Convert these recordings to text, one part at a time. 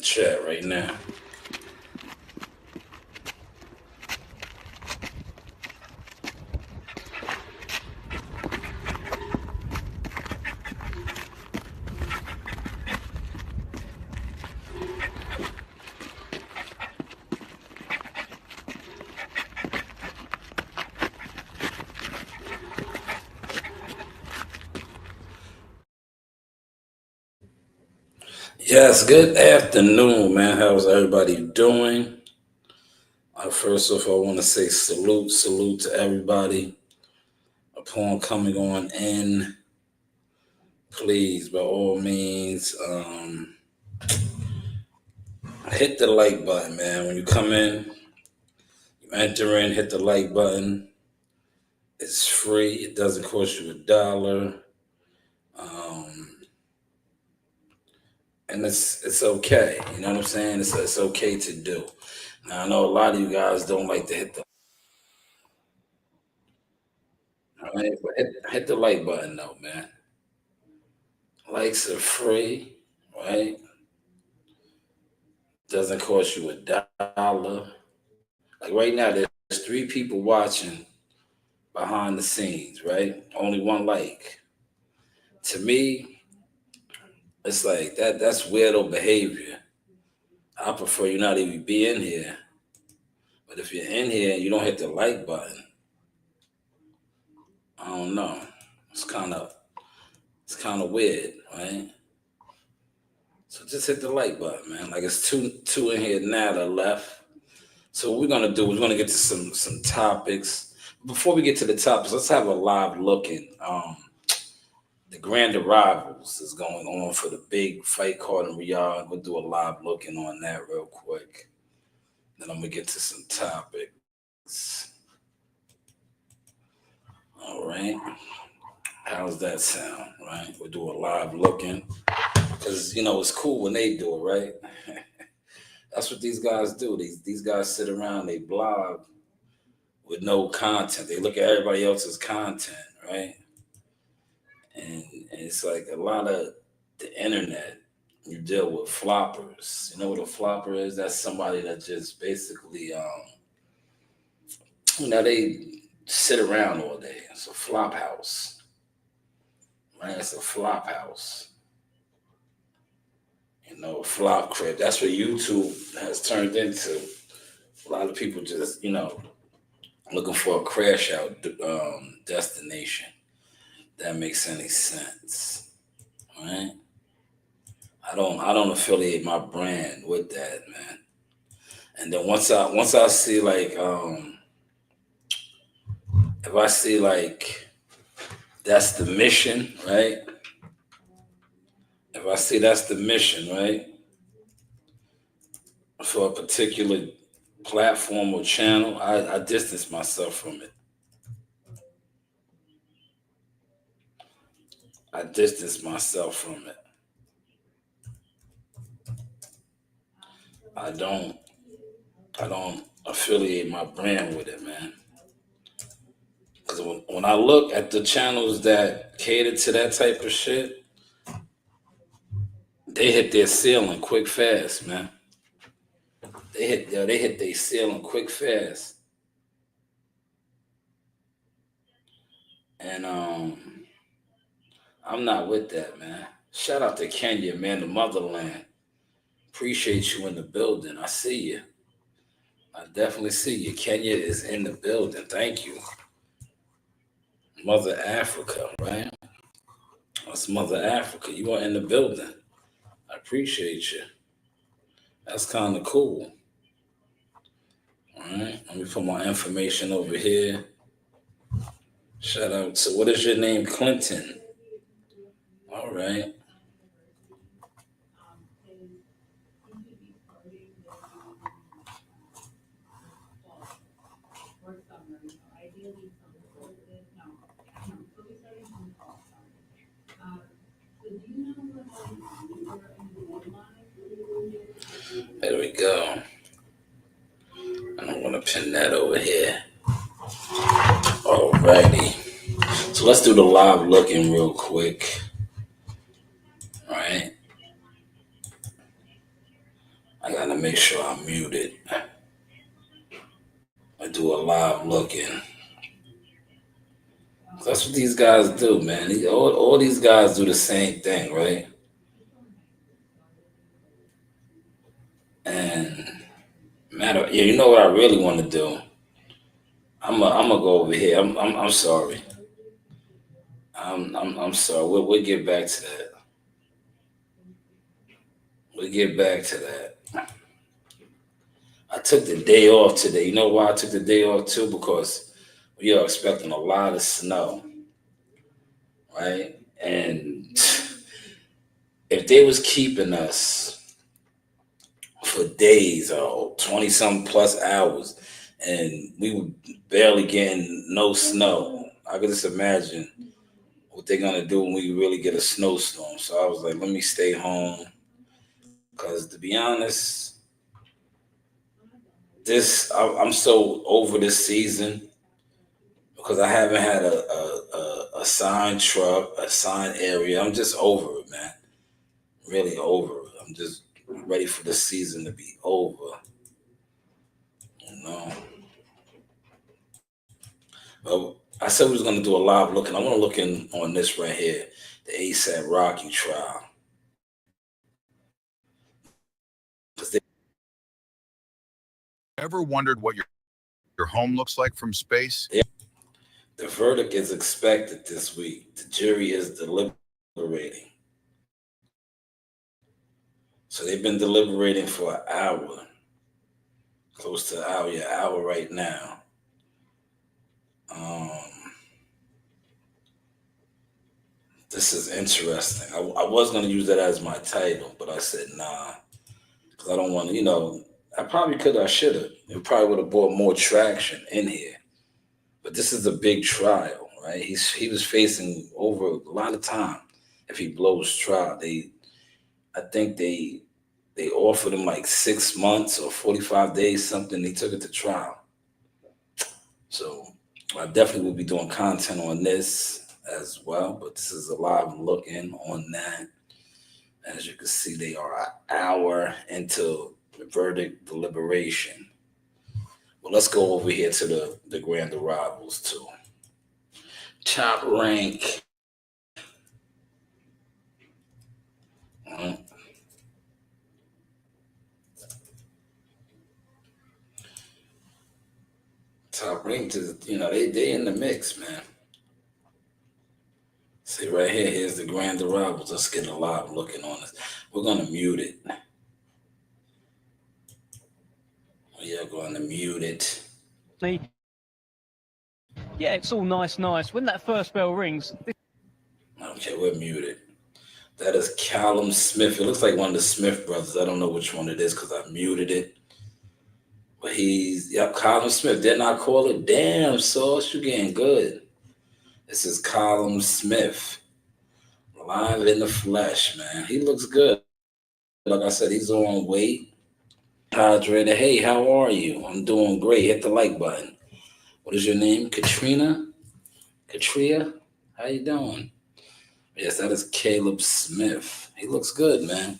chat right now. Yes, good afternoon, man. How's everybody doing? First off, I want to say salute to everybody. Upon coming on in, please, by all means, hit the like button, man. When you come in, you enter in, hit the like button. It's free. It doesn't cost you $1. And it's okay. You know what I'm saying? It's okay to do. Now I know a lot of you guys don't like to hit the but hit the like button though, man. Likes are free, right? Doesn't cost you $1. Like right now, there's 3 people watching behind the scenes, right? Only one like. To me, it's like that's weirdo behavior. I prefer you not even be in here. But if you're in here and you don't hit the like button, I don't know. It's kind of weird, right? So just hit the like button, man. Like it's two in here now that are left. So what we're gonna do is we're gonna get to some topics. Before we get to the topics, let's have a live look in. The grand arrivals is going on for the big fight card in Riyadh. We'll do a live looking on that real quick. Then I'm gonna get to some topics. All right. How's that sound? Right? We'll do a live looking. Because it's cool when they do it, right? That's what these guys do. These guys sit around, they blog with no content. They look at everybody else's content, right? And it's like a lot of the internet, you deal with floppers. You know what a flopper is? That's somebody that just basically, they sit around all day. It's a flop house, right? It's a flop house. Flop crib. That's what YouTube has turned into. A lot of people just, looking for a crash out destination. That makes any sense, right? I don't affiliate my brand with that, man. And then once I see like if I see like that's the mission, right? If I see that's the mission, right, for a particular platform or channel, I distance myself from it. I distance myself from it. I don't affiliate my brand with it, man. Because when I look at the channels that cater to that type of shit, they hit their ceiling quick fast, man. They hit their ceiling quick fast. And I'm not with that, man. Shout out to Kenya, man, the motherland. Appreciate you in the building. I see you. I definitely see you. Kenya is in the building. Thank you. Mother Africa, right? That's Mother Africa. You are in the building. I appreciate you. That's kind of cool. All right. Let me put my information over here. Shout out to, what is your name? Clinton. All right. There we go. And I'm going to pin that over here. Alrighty. So let's do the live looking real quick. All right. I gotta make sure I'm muted. I do a live looking. That's what these guys do, man. All these guys do the same thing, right? And yeah, you know what I really want to do? I'm gonna go over here. I'm sorry. I'm sorry. We'll get back to that. We'll get back to that. I took the day off today. You know why I took the day off too? Because we are expecting a lot of snow, right? And if they was keeping us for days or 20 something plus hours and we were barely getting no snow, I could just imagine what they're gonna do when we really get a snowstorm. So I was like, let me stay home. Cause to be honest, I'm so over this season because I haven't had a signed truck, a signed area. I'm just over it, man. Really over it. I'm just ready for the season to be over. You know. But I said we was gonna do a live look, and I want to look in on this right here, the ASAP Rocky trial. Ever wondered what your home looks like from space? The verdict is expected this week. The jury is deliberating. So they've been deliberating for an hour, close to an hour right now. This is interesting. I was going to use that as my title, but I said nah, because I don't want to, I probably could, I should have. It probably would have brought more traction in here. But this is a big trial, right? He was facing over a lot of time if he blows trial. I think they offered him like 6 months or 45 days, something. They took it to trial. So I definitely will be doing content on this as well, but this is a live look in on that. As you can see, they are an hour into the verdict deliberation. Well, let's go over here to the grand arrivals too. Top rank. Top rank is, they in the mix, man. See right here, here's the grand arrivals. Let's get a live looking on this. We're gonna mute it. We are going to mute it. Yeah, it's all nice. When that first bell rings. Okay, we're muted. That is Callum Smith. It looks like one of the Smith brothers. I don't know which one it is because I muted it. But Callum Smith. Didn't I call it? Damn, Sauce, you getting good. This is Callum Smith. Live in the flesh, man. He looks good. Like I said, he's on weight. Hydrated. Hey, how are you? I'm doing great. Hit the like button. What is your name? Katrina? Katria? How you doing? Yes, that is Caleb Smith. He looks good, man.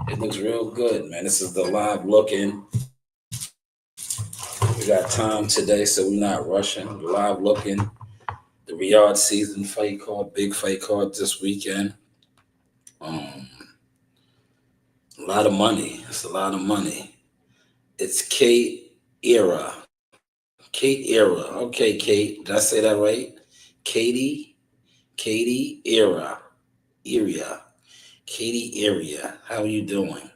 It looks real good, man. This is the live looking. We got time today, so we're not rushing. Live looking. The Riyadh season fight card, big fight card this weekend. A lot of money. It's a lot of money. It's Kate Era. Kate Era. Okay, Kate. Did I say that right? Katie Era. Katie Area. How are you doing?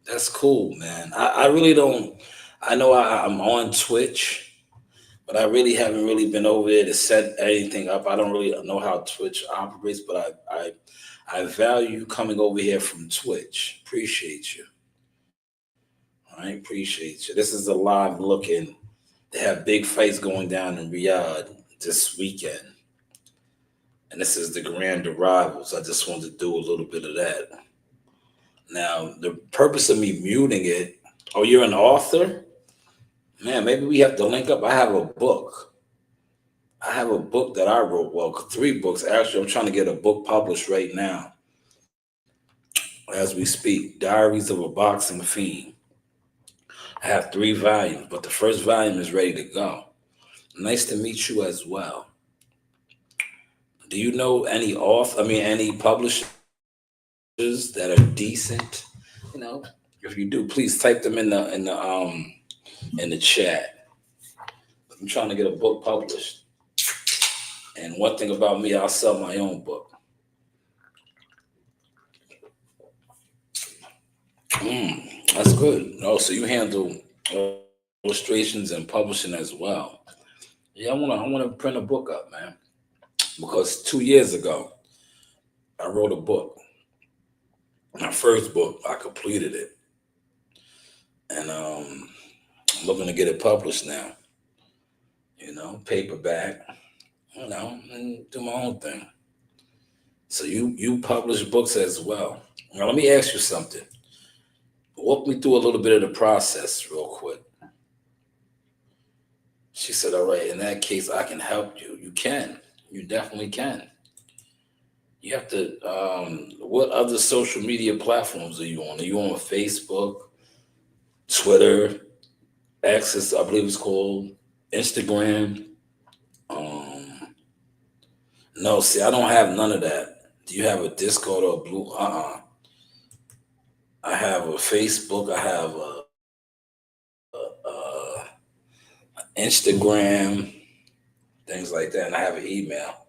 That's cool, man. I really don't. I know I'm on Twitch, but I really haven't really been over there to set anything up. I don't really know how Twitch operates, but I value coming over here from Twitch. Appreciate you. I appreciate you. This is a live looking. They have big fights going down in Riyadh this weekend. And this is the grand arrivals. I just wanted to do a little bit of that. Now, the purpose of me muting it, oh, you're an author? Man, maybe we have to link up. I have a book. I have a book that I wrote. Well, 3 books. Actually, I'm trying to get a book published right now. as we speak. Diaries of a Boxing Fiend. I have 3 volumes, but the first volume is ready to go. Nice to meet you as well. Do you know any any publishers that are decent? You know, if you do, please type them in the chat. I'm trying to get a book published. And one thing about me, I'll sell my own book. That's good. Oh, so you handle illustrations and publishing as well. Yeah, I wanna print a book up, man. Because 2 years ago, I wrote a book. My first book, I completed it. And I'm looking to get it published now. Paperback, and do my own thing. So you publish books as well. Now let me ask you something. Walk me through a little bit of the process real quick. She said, all right, in that case, I can help you. You can. You definitely can. You have to, what other social media platforms are you on? Are you on Facebook, Twitter, X, I believe it's called, Instagram? Um, no, see, I don't have none of that. Do you have a Discord or a Blue? I have a Facebook. I have a Instagram, things like that. And I have an email.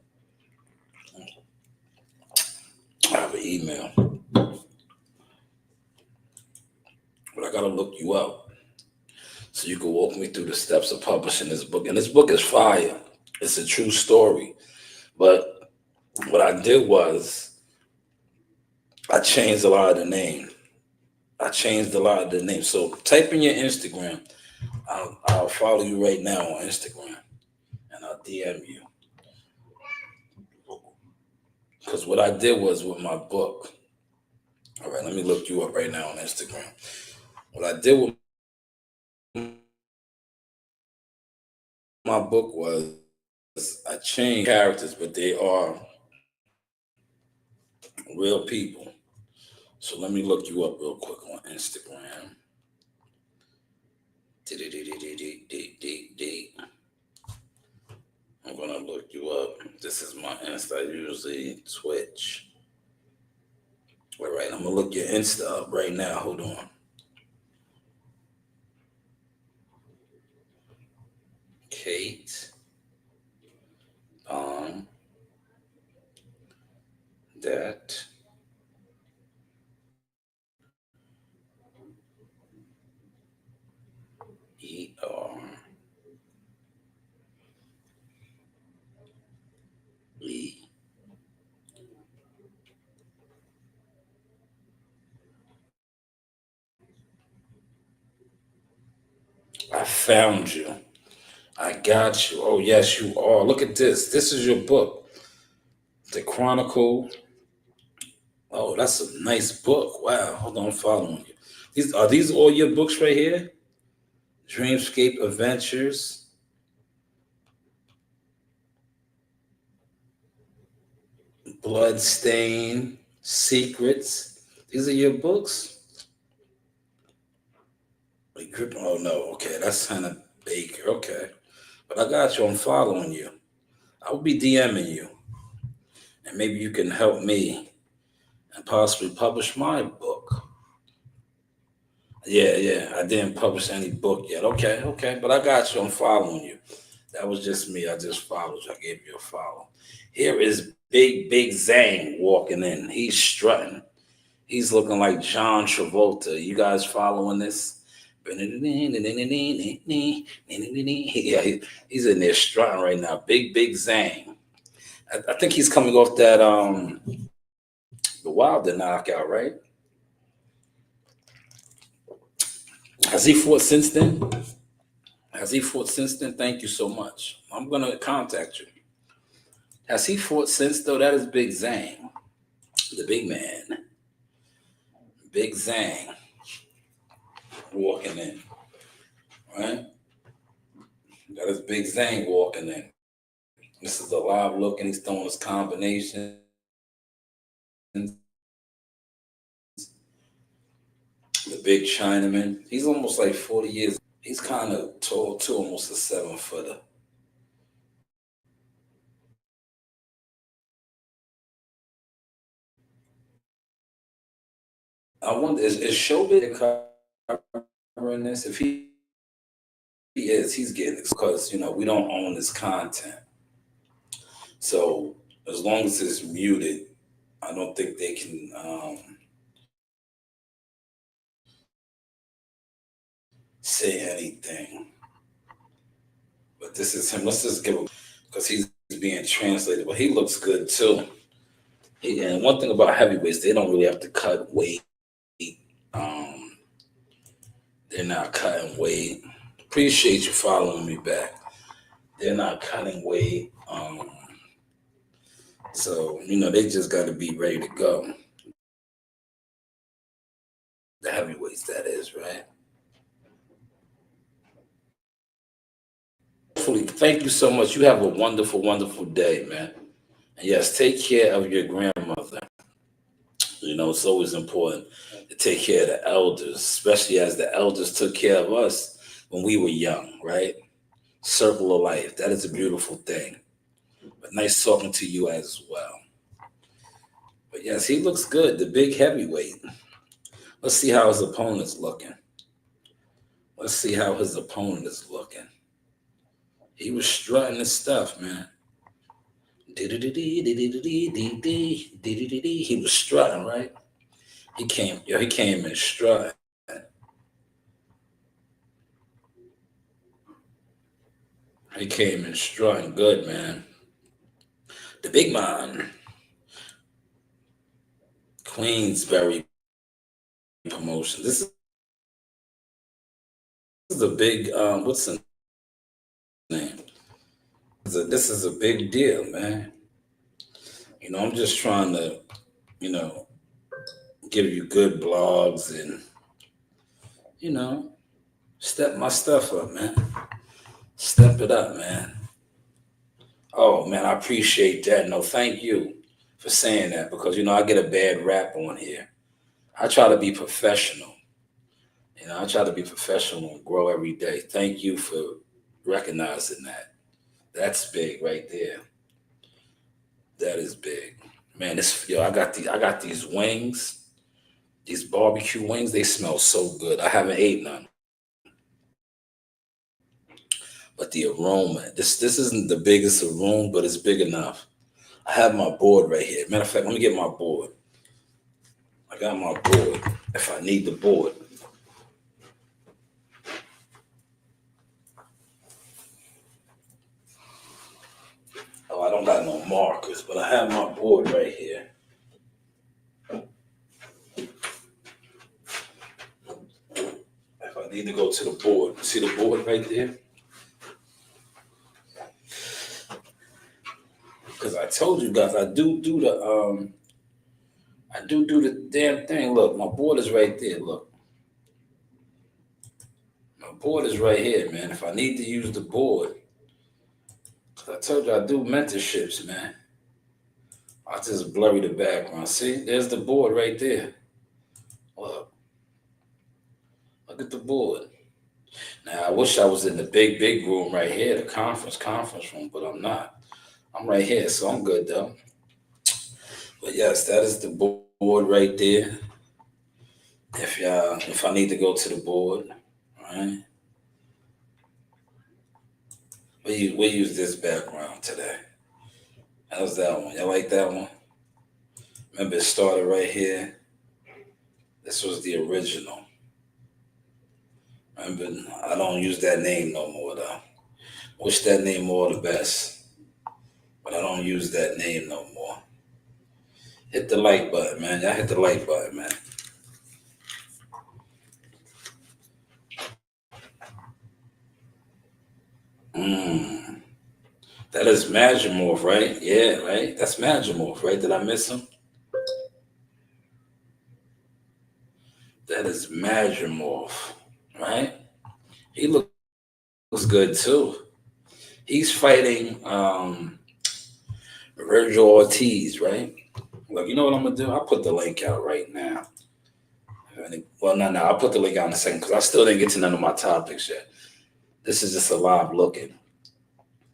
But I gotta look you up so you can walk me through the steps of publishing this book. And this book is fire. It's a true story. But what I did was I changed a lot of the name. So type in your Instagram. I'll follow you right now on Instagram and I'll DM you. Because what I did was with my book. All right, let me look you up right now on Instagram. What I did with my book was I changed characters, but they are real people. So let me look you up real quick on Instagram. I'm gonna look you up. This is my Insta. I usually Twitch. All right, I'm gonna look your Insta up right now. Hold on. Kate. That ERE. I found you. I got you. Oh yes, you are. Look at this. This is your book, The Chronicle. Oh, that's a nice book. Wow. Hold on, I'm following you. These all your books right here? Dreamscape Adventures. Bloodstain, Secrets. These are your books? Oh, no. Okay, that's Hannah Baker. Okay. But I got you. I'm following you. I will be DMing you. And maybe you can help me and possibly publish my book. Yeah. I didn't publish any book yet. Okay. But I got you. I'm following you. That was just me. I just followed you. I gave you a follow. Here is Big Zang walking in. He's strutting. He's looking like John Travolta. You guys following this? Yeah, he's in there strutting right now. Big Zang. I think he's coming off that the Wilder knockout, right? Has he fought since then? Thank you so much. I'm gonna contact you. Has he fought since though? That is Big Zang, the big man. Big Zang walking in, right? That is Big Zang walking in. This is a live look, and he's throwing his combinations. big Chinaman. He's almost like 40 years. He's kind of tall too, almost a 7-footer. I wonder, is Showbiz covering this? If he is, he's getting it because we don't own this content. So as long as it's muted, I don't think they can say anything. But this is him. Let's just give him because he's being translated. But he looks good too. And one thing about heavyweights, they don't really have to cut weight. Um, they're not cutting weight. Appreciate you following me back. They're not cutting weight. So they just got to be ready to go. The heavyweights, that is, right? Thank you so much. You have a wonderful, wonderful day, man. And yes, take care of your grandmother. It's always important to take care of the elders, especially as the elders took care of us when we were young, right? Circle of life. That is a beautiful thing. But nice talking to you as well. But yes, he looks good, the big heavyweight. Let's see how his opponent's looking. Let's see how his opponent is looking. He was strutting his stuff, man. He was strutting, right? He came in strutting. He came in strutting good, man. The big man. Queensberry promotion. This is a big, what's the name? This is a big deal, man. I'm just trying to, give you good blogs and, step my stuff up, man. Step it up, man. Oh, man, I appreciate that. No, thank you for saying that because, I get a bad rap on here. I try to be professional. I try to be professional and grow every day. Thank you for recognizing that. That's big right there. That is big. Man, I got these wings, these barbecue wings, they smell so good. I haven't ate none. But the aroma, this isn't the biggest aroma, but it's big enough. I have my board right here. Matter of fact, let me get my board. I got my board if I need the board. Oh, I don't got no markers, but I have my board right here. If I need to go to the board, see the board right there? Because I told you guys, I do the damn thing. Look, my board is right there. Look, my board is right here, man. If I need to use the board, because I told you I do mentorships, man. I just blurry the background. See, there's the board right there. Look at the board. Now, I wish I was in the big room right here, the conference room, but I'm not. I'm right here, so I'm good, though. But yes, that is the board right there. If I need to go to the board, all right? We use this background today. How's that one? Y'all like that one? Remember, it started right here. This was the original. Remember, I don't use that name no more, though. Wish that name all the best. But I don't use that name no more. Hit the like button, man. Y'all hit the like button, man. That is Magimorph, right? Yeah, right? That's Magimorph, right? Did I miss him? That is Magimorph, right? He looks good, too. He's fighting Virgil Ortiz, right? Look, you know what I'm going to do? I'll put the link out right now. If Well, no, I'll put the link out in a second because I still didn't get to none of my topics yet. This is just a live looking.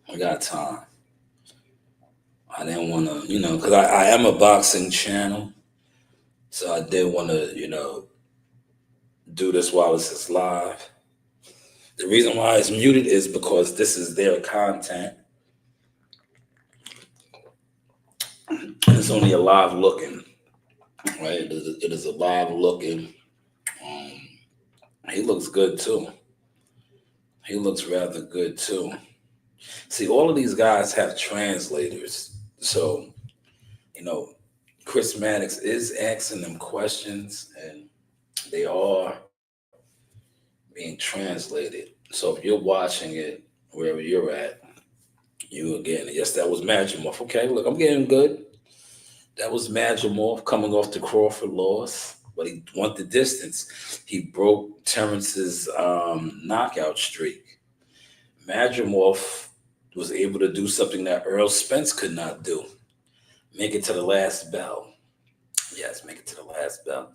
We got time. I didn't want to, because I am a boxing channel. So I did want to, do this while this is live. The reason why it's muted is because this is their content. It's only a live looking, right? It is a live looking. He looks good too. He looks rather good too. See, all of these guys have translators. So, Chris Mannix is asking them questions and they are being translated. So if you're watching it wherever you're at, you again, yes, that was Magimorph. Okay, look, I'm getting good. That was Magimorph coming off the Crawford loss, but he went the distance. He broke Terrence's knockout streak. Magimorph was able to do something that Earl Spence could not do. Make it to the last bell. Yes, make it to the last bell.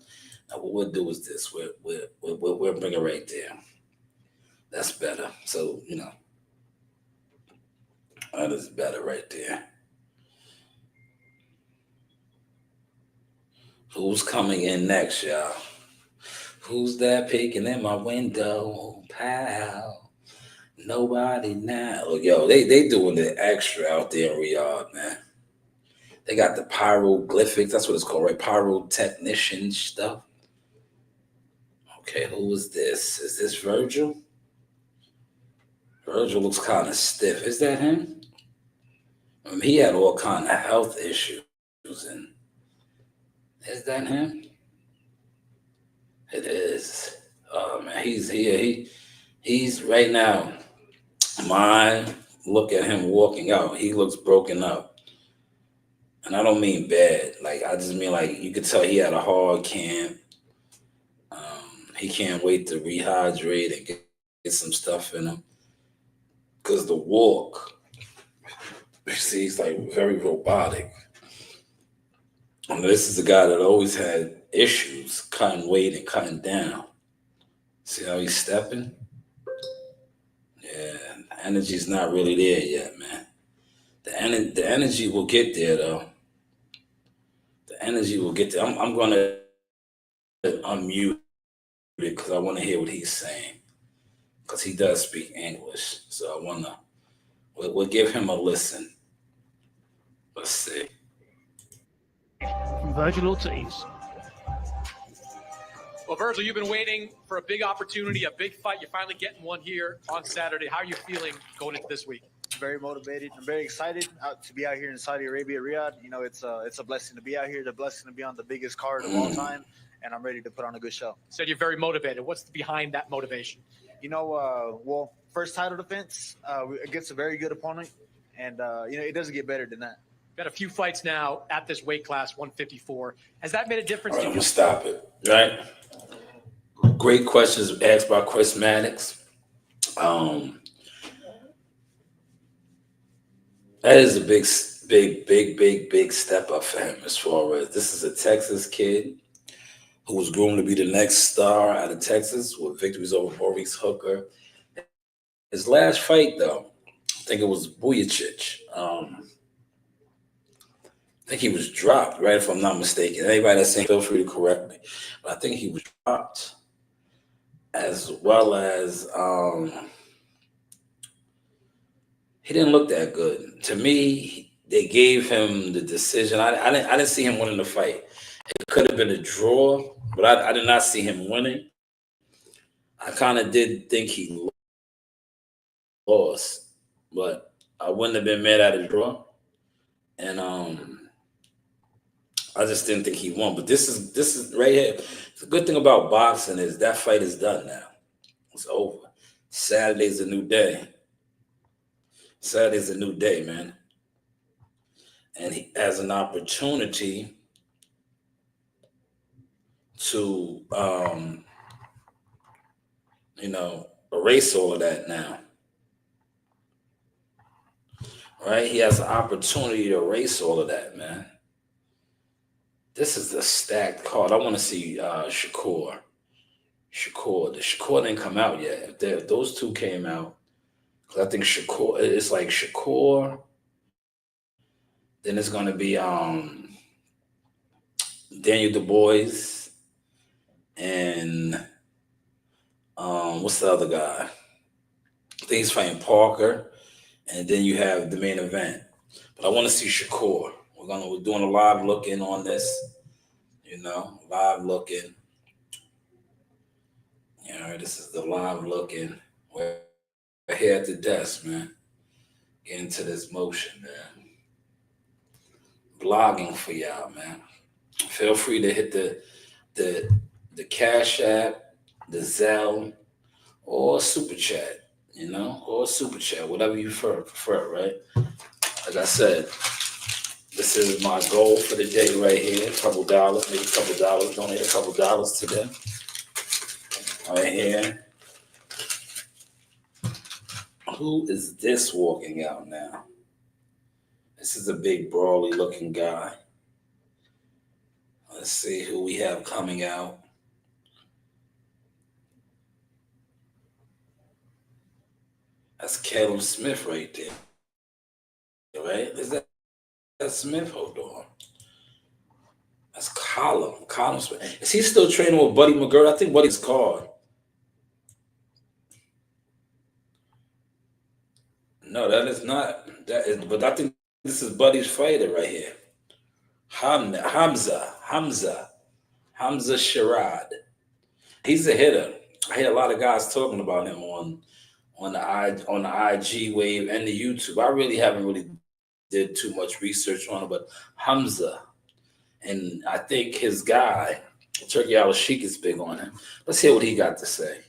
Now what we'll do is this. We'll bring it right there. That's better. So, that is better right there. Who's coming in next, y'all? Who's that peeking in my window, pal? Nobody now. Oh, yo, they doing the extra out there in Riyadh, man. They got the pyroglyphics. That's what it's called, right? Pyrotechnician stuff. Okay, who is this? Is this Virgil? Virgil looks kind of stiff. Is that him? He had all kind of health issues. And is that him? It is. Oh man, he's here. He's right now. My look at him walking out. He looks broken up, and I don't mean bad. Like I just mean like you could tell he had a hard camp. He can't wait to rehydrate and get some stuff in him. Because the walk, you see, he's like very robotic. And this is a guy that always had issues cutting weight and cutting down. See how he's stepping? Yeah, the energy's not really there yet, man. The energy will get there, though. The energy will get there. I'm going to unmute it because I want to hear what he's saying. Because he does speak English. So I want to, we'll give him a listen. Let's see. From Virgil Ortiz. Well, Virgil, you've been waiting for a big opportunity, a big fight. You're finally getting one here on Saturday. How are you feeling going into this week? Very motivated. I'm very excited to be out here in Saudi Arabia, Riyadh. It's a blessing to be out here, the blessing to be on the biggest card of all time, and I'm ready to put on a good show. So you're very motivated. What's behind that motivation? Well, first title defense against a very good opponent, and it doesn't get better than that. Got a few fights now at this weight class, 154. Has that made a difference? All right, I'm gonna stop it. Right. Great questions asked by Chris Mannix. That is a big step up for him as far as this is a Texas kid who was groomed to be the next star out of Texas with victories over Maurice Hooker. His last fight, though, I think it was Bujicic. I think he was dropped, right, if I'm not mistaken. Anybody that's saying, feel free to correct me. But I think he was dropped, as well as he didn't look that good. To me, they gave him the decision. I didn't see him winning the fight. It could have been a draw, but I did not see him winning. I kind of did think he lost, but I wouldn't have been mad at a draw. And I just didn't think he won. But this is right here. The good thing about boxing is that fight is done now. It's over. Saturday's a new day. Saturday's a new day, man. And he has an opportunity to erase all of that now. Right? He has an opportunity to erase all of that, man. This is the stacked card. I want to see Shakur. Shakur. The Shakur didn't come out yet. If those two came out, because I think Shakur, it's like Shakur. Then it's gonna be Daniel Du Bois and what's the other guy? I think he's fighting Parker, and then you have the main event. But I want to see Shakur. We're doing a live look-in on this. Live look-in. This is the live look-in. We're here at the desk, man. Get into this motion, man. Blogging for y'all, man. Feel free to hit the Cash App, the Zelle, or Super Chat, or Super Chat, whatever you prefer, right? Like I said, this is my goal for the day right here. A couple dollars, maybe a couple dollars. Donate a couple dollars to them. Right here. Who is this walking out now? This is a big, brawly looking guy. Let's see who we have coming out. That's Caleb Smith right there. Right? Is that Smith? Hold on. That's Colin Smith. Is he still training with Buddy McGirt? I think Buddy's called. No, that is not. But I think this is Buddy's fighter right here. Hamza Sherrod. He's a hitter. I hear a lot of guys talking about him on the IG wave and the YouTube. I really haven't did too much research on it, but Hamza, and I think his guy Turkey Al-Sheikh is big on him. Let's hear what he got to say.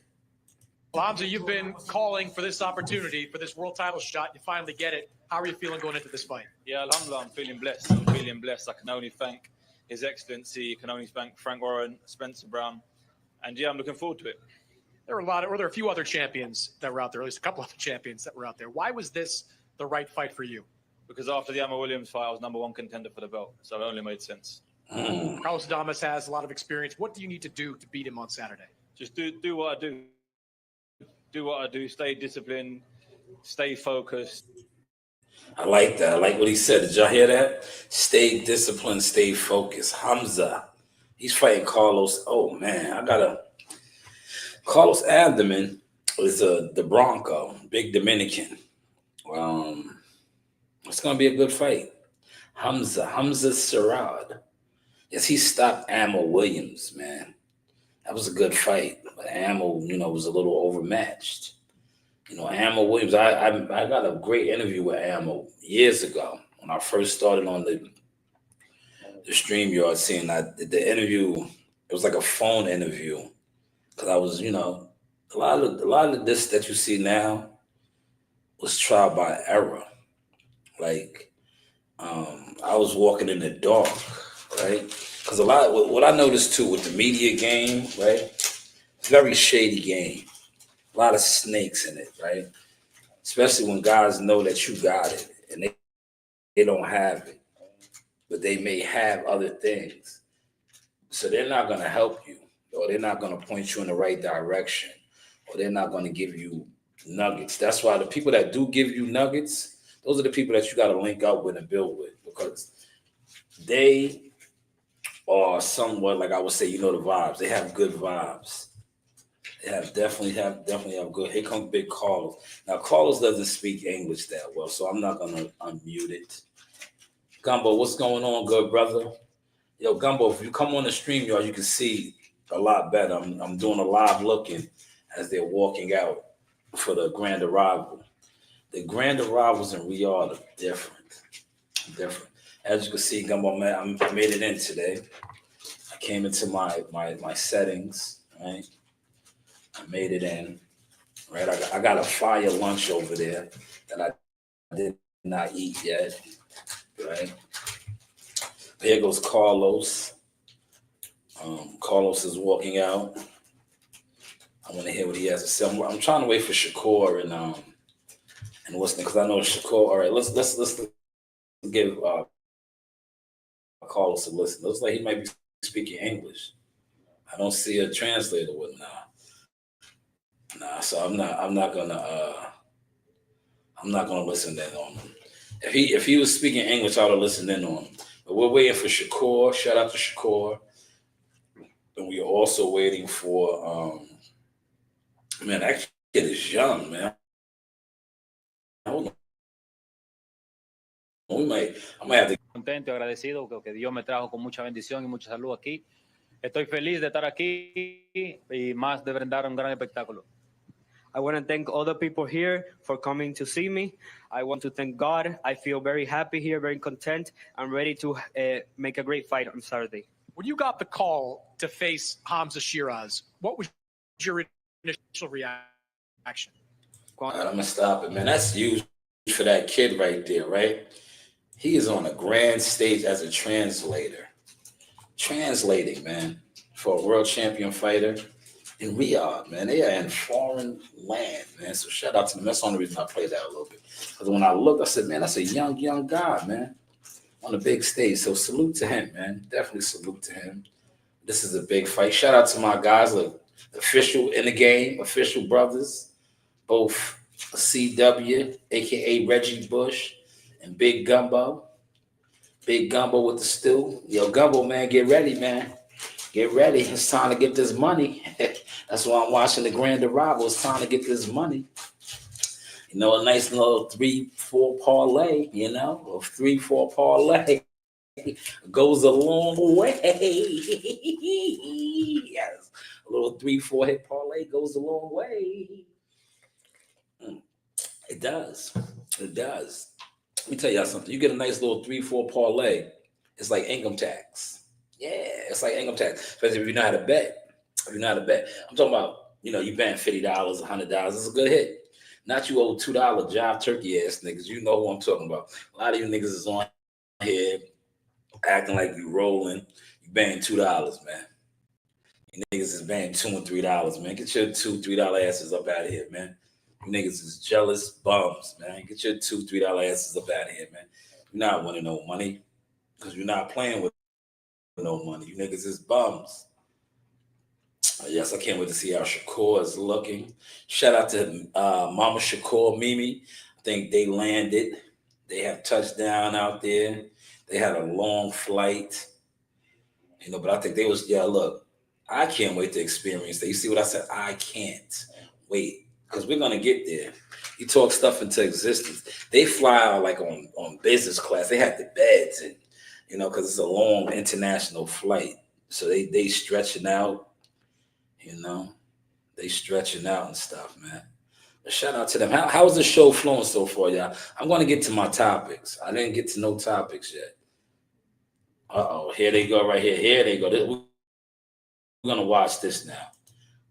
Well, Hamza, you've been calling for this opportunity, for this world title shot. You finally get it. How are you feeling going into this fight? Yeah, Alhamdulillah, I'm feeling blessed. I can only thank His Excellency. I can only thank Frank Warren, Spencer Brown. And yeah, I'm looking forward to it. There were a few other champions that were out there, at least a couple other champions that were out there. Why was this the right fight for you? Because after the Amber Williams fight, I was number one contender for the belt. So it only made sense. Carlos Adames has a lot of experience. What do you need to do to beat him on Saturday? Just do what I do. Do what I do. Stay disciplined. Stay focused. I like that. I like what he said. Did y'all hear that? Stay disciplined. Stay focused. Hamza. He's fighting Carlos. Oh, man. Carlos Abdomen is the Bronco. Big Dominican. It's going to be a good fight. Hamza Sherrod. Yes, he stopped Ammo Williams, man. That was a good fight. But Ammo, was a little overmatched. Ammo Williams, I got a great interview with Ammo years ago when I first started on the StreamYard scene. The interview, it was like a phone interview. Because I was, a lot of this that you see now was trial by error. Like, I was walking in the dark, right? Because what I noticed too with the media game, right? It's a very shady game. A lot of snakes in it, right? Especially when guys know that you got it and they don't have it, but they may have other things. So they're not going to help you, or they're not going to point you in the right direction, or they're not going to give you nuggets. That's why the people that do give you nuggets, those are the people that you got to link up with and build with, because they are somewhat, like I would say, the vibes. They have good vibes. They definitely have good. Here comes Big Carlos. Now, Carlos doesn't speak English that well, so I'm not going to unmute it. Gumbo, what's going on, good brother? Yo, Gumbo, if you come on the StreamYard, you can see a lot better. I'm doing a live looking as they're walking out for the grand arrival. The grand arrivals in Riyadh are different. As you can see, Gumbo, man, I made it in today. I came into my settings, right? I made it in, right? I got a fire lunch over there that I did not eat yet, right? There goes Carlos. Carlos is walking out. I want to hear what he has to say. I'm trying to wait for Shakur and what's because I know Shakur. All right, let's give Carlos to listen. Looks like he might be speaking English. I don't see a translator with nah. So I'm not gonna listen in on him. If he was speaking English, I would have listened in on him. But we're waiting for Shakur. Shout out to Shakur. And we are also waiting for man, that kid is young, man. Hold on. I might have to. Contento y agradecido que Dios me trajo con mucha bendición y mucha salud aquí. Estoy feliz de estar aquí y más de brindar un gran espectáculo. I want to thank all the people here for coming to see me. I want to thank God. I feel very happy here, very content. I'm ready to make a great fight on Saturday. When you got the call to face Hamza Shiraz, what was your initial reaction? All right, I'm gonna stop it, man. That's huge for that kid right there, right? He is on a grand stage as a translator, translating, man, for a world champion fighter in Riyadh, man. They are in foreign land, man. So shout out to them. That's the only reason I played that a little bit. Because when I looked, I said, man, that's a young guy, man, on a big stage. So salute to him, man. Definitely salute to him. This is a big fight. Shout out to my guys, like official in the game, official brothers, both CW, aka Reggie Bush, and Big Gumbo. Big Gumbo with the stew. Yo, Gumbo, man, get ready, man. Get ready. It's time to get this money. That's why I'm watching the Grand Arrival. It's time to get this money. You know, a nice little 3-4 parlay, you know, a 3-4 parlay goes a long way. Yes, a little 3-4 hit parlay goes a long way. It does. It does. Let me tell y'all something. You get a nice little 3-4 parlay. It's like income tax. Yeah, it's like income tax. Especially if you know how to bet. If you know how to bet. I'm talking about, you know, you betting $50, $100. It's a good hit. Not you old $2 jive turkey ass niggas. You know who I'm talking about. A lot of you niggas is on here acting like you rolling. You betting $2, man. You niggas is betting $2 and $3, man. Get your $2, $3 asses up out of here, man. You niggas is jealous bums, man. Get your $2, $3 asses up out of here, man. You're not winning no money because you're not playing with no money. You niggas is bums. Yes, I can't wait to see how Shakur is looking. Shout out to Mama Shakur, Mimi. I think they landed. They have touchdown out there. They had a long flight. You know, but I think they was, look, I can't wait to experience that. You see what I said? I can't wait. Because we're gonna get there. You talk stuff into existence. They fly out like on business class. They have the beds, and you know, because it's a long international flight. So they stretching out, you know, they stretching out and stuff, man. But shout out to them. How's the show flowing so far, y'all? I'm gonna get to my topics. I didn't get to no topics yet. Here they go right here. Here they go. We're gonna watch this now.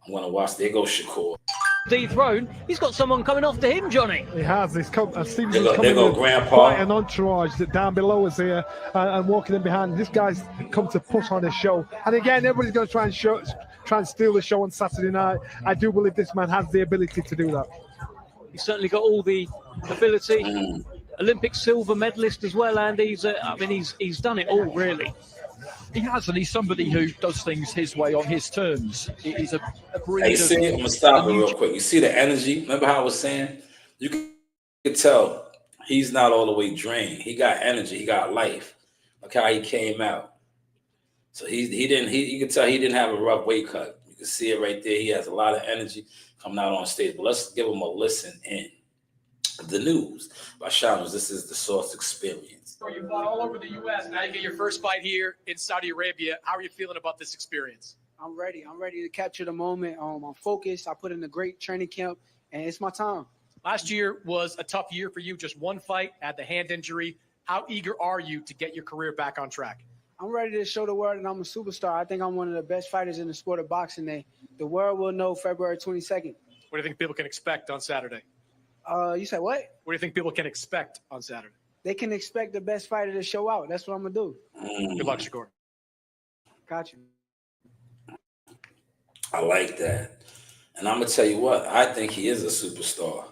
I'm gonna watch. There goes Shakur. Dethrone, he's got someone coming after him, Johnny. He has. There go Grandpa. Quite an entourage that down below us here and walking in behind. This guy's come to put on a show. And again, everybody's going to try and steal the show on Saturday night. I do believe this man has the ability to do that. He's certainly got all the ability. Olympic silver medalist as well, and he's done it all, really. He has, and he's somebody who does things his way on his terms. He's a breed. Hey, see, I'm gonna stop it real quick. You see the energy? Remember how I was saying? You can tell he's not all the way drained. He got energy. He got life. Look how he came out. So you can tell he didn't have a rough weight cut. You can see it right there. He has a lot of energy coming out on stage. But let's give him a listen in. The news by Shanewz. This is the Source Experience. You fought all over the U.S. Now you get your first fight here in Saudi Arabia. How are you feeling about this experience? I'm ready. I'm ready to capture the moment. I'm focused. I put in a great training camp, and it's my time. Last year was a tough year for you. Just one fight, had the hand injury. How eager are you to get your career back on track? I'm ready to show the world that I'm a superstar. I think I'm one of the best fighters in the sport of boxing. The world will know February 22nd. What do you think people can expect on Saturday? You said what? What do you think people can expect on Saturday? They can expect the best fighter to show out. That's what I'm going to do. Good luck, Shakur. Got you. I like that. And I'm going to tell you what, I think he is a superstar.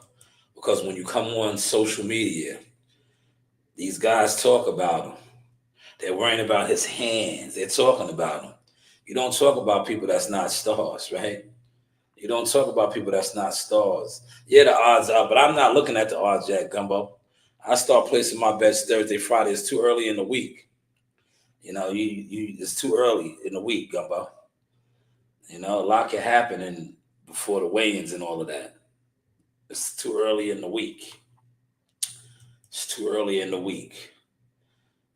Because when you come on social media, these guys talk about him. They're worrying about his hands. They're talking about him. You don't talk about people that's not stars, right? You don't talk about people that's not stars. Yeah, the odds are, but I'm not looking at the odds yet, Gumbo. I start placing my bets Thursday, Friday. It's too early in the week. You know, it's too early in the week, Gumbo. You know, a lot can happen before the weigh-ins and all of that. It's too early in the week. It's too early in the week.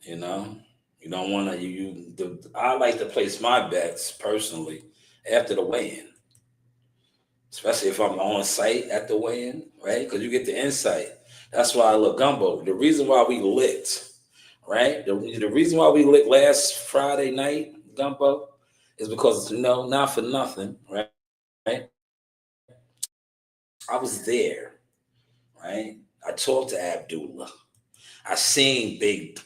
You know, you don't want to. I like to place my bets personally after the weigh-in, especially if I'm on site at the weigh-in, right? Because you get the insight. That's why I look, Gumbo. The reason why we licked, right? The reason why we licked last Friday night, Gumbo, is because, you know, not for nothing, right? I was there, right? I talked to Abdullah. I seen Big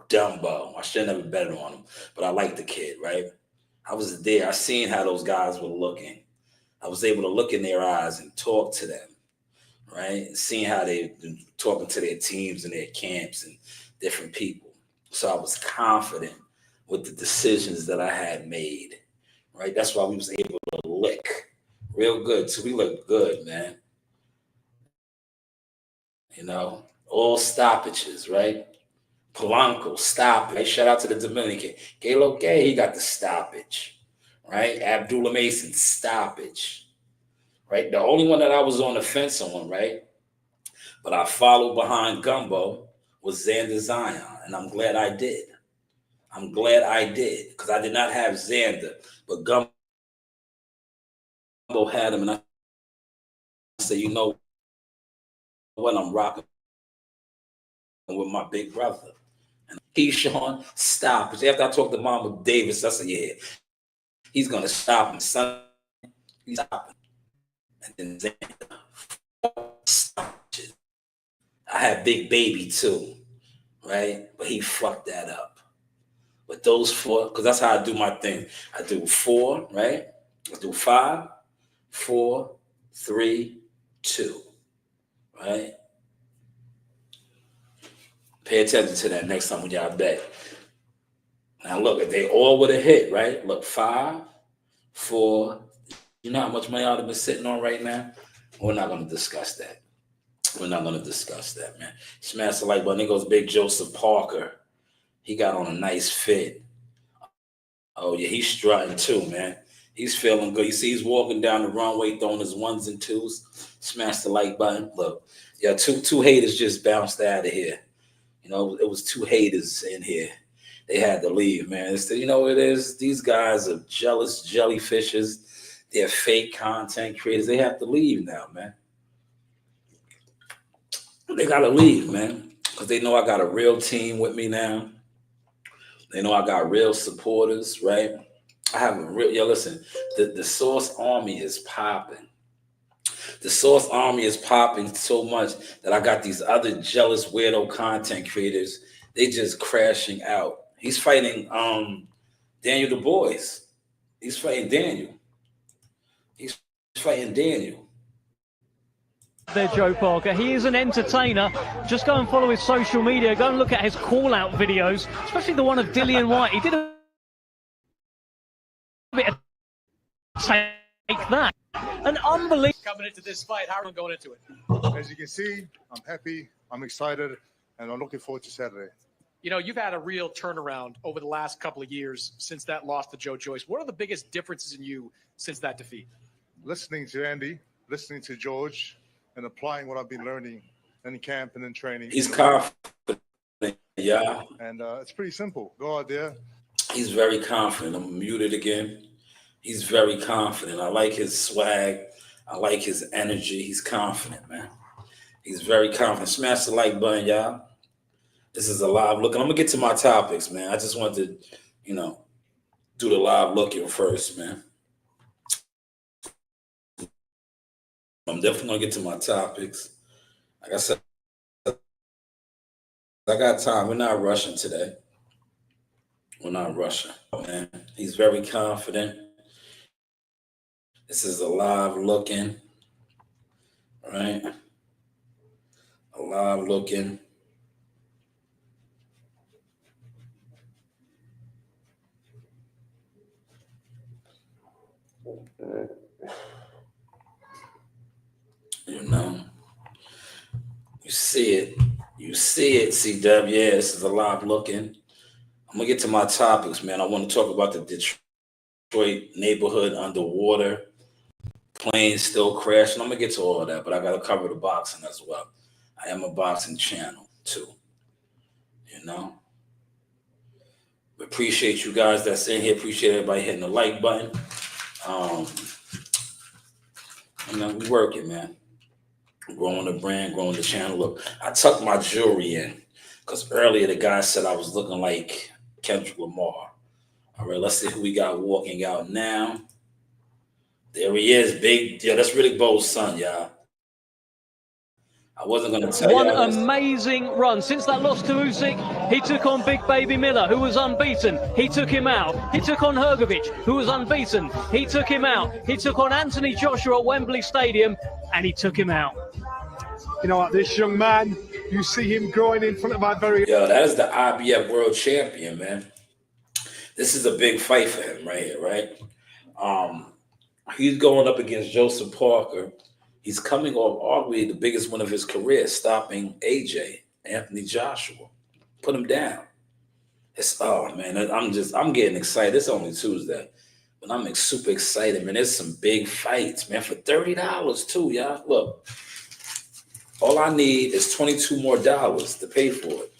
Dumbo. I should have never betted on him, but I like the kid, right? I was there. I seen how those guys were looking. I was able to look in their eyes and talk to them, right? And seeing how they were talking to their teams and their camps and different people. So I was confident with the decisions that I had made, right? That's why we was able to lick real good. So we looked good, man. You know, all stoppages, right? Polanco, stoppage. Right? Shout out to the Dominican. Galo Gay, he got the stoppage, right? Abdullah Mason, stoppage, right? The only one that I was on the fence on, right? But I followed behind Gumbo was Xander Zion, and I'm glad I did. I'm glad I did because I did not have Xander, but Gumbo had him, and I said, you know what? I'm rocking with my big brother. And Keyshawn, stop. After I talked to Mama Davis, I said, yeah, he's going to stop him. Son, he's stopping. And then Xander, stop. I had Big Baby too, right? But he fucked that up. But those four, because that's how I do my thing. I do 4, right? I do 5, 4, 3, 2, right? Pay attention to that next time when y'all bet. Now look, if they all would have hit, right? Look, 5, 4. You know how much money I would have been sitting on right now? We're not going to discuss that. We're not going to discuss that, man. Smash the like button. There goes Big Joseph Parker. He got on a nice fit. Oh, yeah, he's strutting too, man. He's feeling good. You see he's walking down the runway throwing his 1s and 2s. Smash the like button. Look, yeah, two haters just bounced out of here. You know, it was 2 haters in here. They had to leave, man. You know what it is? These guys are jealous jellyfishes. They're fake content creators. They have to leave now, man. They got to leave, man, because they know I got a real team with me now. They know I got real supporters, right? I have a real, listen, the Source Army is popping. The Source Army is popping so much that I got these other jealous weirdo content creators. They just crashing out. He's fighting Daniel Du Bois. He's fighting Daniel. He's fighting Daniel. There, Joe Parker. He is an entertainer. Just go and follow his social media. Go and look at his call-out videos, especially the one of Dillian White. He did a bit of take that. An unbelievable coming into this fight. How are we going into it? As you can see, I'm happy, I'm excited, and I'm looking forward to Saturday. You know, you've had a real turnaround over the last couple of years since that loss to Joe Joyce. What are the biggest differences in you since that defeat? Listening to Andy, listening to George, and applying what I've been learning in camp and in training. He's confident, yeah. And it's pretty simple. Go out there. He's very confident. I'm muted again. He's very confident. I like his swag. I like his energy. He's confident, man. He's very confident. Smash the like button, y'all. This is a live look. I'm going to get to my topics, man. I just wanted to, do the live looking first, man. I'm definitely going to get to my topics. Like I said, I got time. We're not rushing today. We're not rushing, man. He's very confident. This is a live looking, right? A live looking. You know, you see it, CW. Yeah, this is a live looking. I'm gonna get to my topics, man. I want to talk about the Detroit neighborhood underwater, planes still crashing. I'm gonna get to all of that, but I gotta cover the boxing as well. I am a boxing channel too. You know, appreciate you guys that's in here. Appreciate everybody hitting the like button. You know, we working, man. Growing the brand, growing the channel. Look, I tucked my jewelry in because earlier the guy said I was looking like Kendrick Lamar. All right, let's see who we got walking out now. There he is, big. Yeah, that's Riddick Bowe's son, y'all. I wasn't going to tell One y'all this. amazing run. Since that loss to Usyk, he took on Big Baby Miller, who was unbeaten. He took him out. He took on Hrgovic, who was unbeaten. He took him out. He took on Anthony Joshua at Wembley Stadium, and he took him out. You know what, this young man, you see him growing in front of my very... Yo, that is the IBF world champion, man. This is a big fight for him right here, right? He's going up against Joseph Parker. He's coming off arguably the biggest win of his career, stopping AJ, Anthony Joshua. Put him down. Oh man, I'm getting excited. It's only Tuesday, but I'm super excited, man. There's some big fights, man, for $30 too, y'all. Look, all I need is $22 more to pay for it.